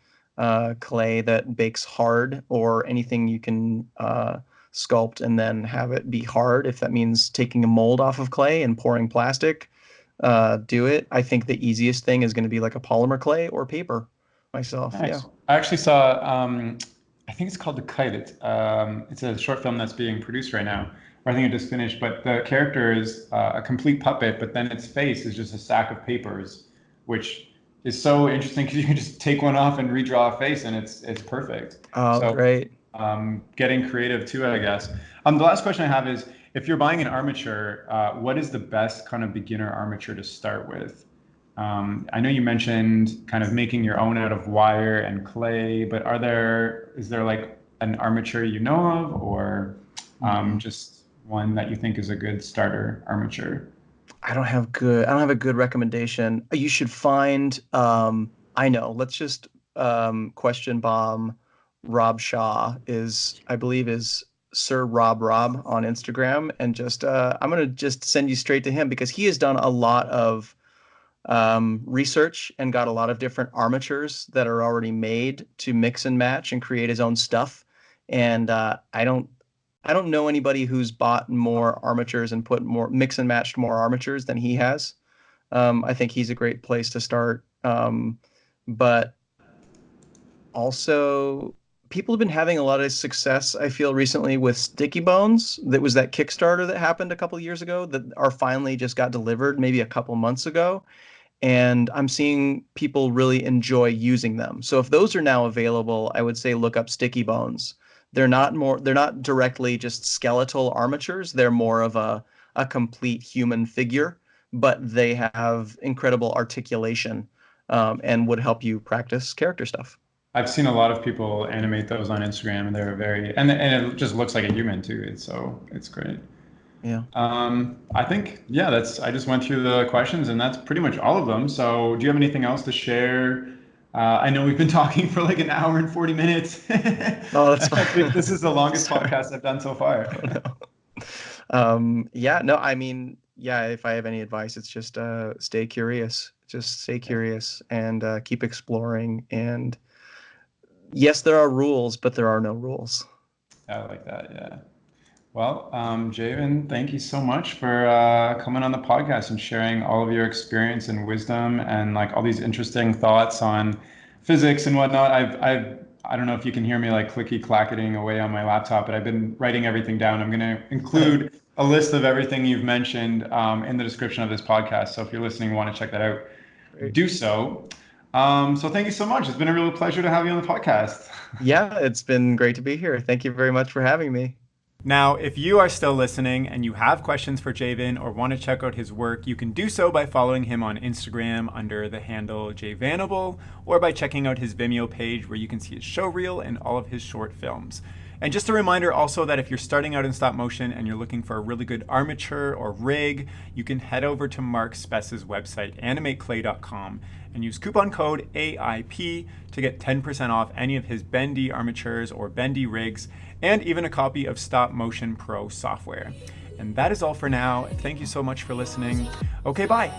clay that bakes hard, or anything you can sculpt and then have it be hard. If that means taking a mold off of clay and pouring plastic, do it. I think the easiest thing is going to be like a polymer clay or paper myself. Yeah. Nice. I actually saw, I think it's called The Kite. It's a short film that's being produced right now, or I think it just finished. But the character is a complete puppet, but then its face is just a stack of papers, which is so interesting because you can just take one off and redraw a face, and it's perfect. Oh, So great. getting creative too, I guess. The last question I have is, if you're buying an armature, what is the best kind of beginner armature to start with? I know you mentioned kind of making your own out of wire and clay, but is there like an armature you know of, or Mm. just one that you think is a good starter armature? I don't have a good recommendation. You should find, I know, let's just question bomb Rob Shaw I believe is Sir Rob on Instagram, and just I'm gonna just send you straight to him because he has done a lot of research and got a lot of different armatures that are already made to mix and match and create his own stuff. And I don't know anybody who's bought more armatures and put more mix and matched more armatures than he has. I think he's a great place to start. But also, people have been having a lot of success, I feel, recently with Sticky Bones. That was that Kickstarter that happened a couple of years ago that are finally just got delivered maybe a couple months ago, and I'm seeing people really enjoy using them. So if those are now available, I would say look up Sticky Bones. They're not directly just skeletal armatures. They're more of a complete human figure, but they have incredible articulation, and would help you practice character stuff. I've seen a lot of people animate those on Instagram, and they're and it just looks like a human too. It's great. Yeah. I think, yeah, I just went through the questions and that's pretty much all of them. So do you have anything else to share? I know we've been talking for like an hour and 40 minutes. Oh, that's I think fine. this is the longest Sorry. podcast I've done so far. Oh, no. Yeah, no, I mean, yeah, if I have any advice, it's just stay curious. Just stay Yeah, curious and keep exploring. And yes, there are rules, but there are no rules. I like that. Yeah. Well, Javen, thank you so much for coming on the podcast and sharing all of your experience and wisdom and like all these interesting thoughts on physics and whatnot. I don't know if you can hear me like clicky clacketing away on my laptop, but I've been writing everything down. I'm going to include a list of everything you've mentioned in the description of this podcast. So if you're listening, and want to check that out, Great. do so. So thank you so much. It's been a real pleasure to have you on the podcast. Yeah, it's been great to be here. Thank you very much for having me. Now, if you are still listening and you have questions for Javen or want to check out his work, you can do so by following him on Instagram under the handle Javanable, or by checking out his Vimeo page where you can see his show reel and all of his short films. And just a reminder also that if you're starting out in stop motion and you're looking for a really good armature or rig, you can head over to Mark Spess's website, animateclay.com, and use coupon code AIP to get 10% off any of his bendy armatures or bendy rigs, and even a copy of Stop Motion Pro software. And that is all for now. Thank you so much for listening. Okay, bye.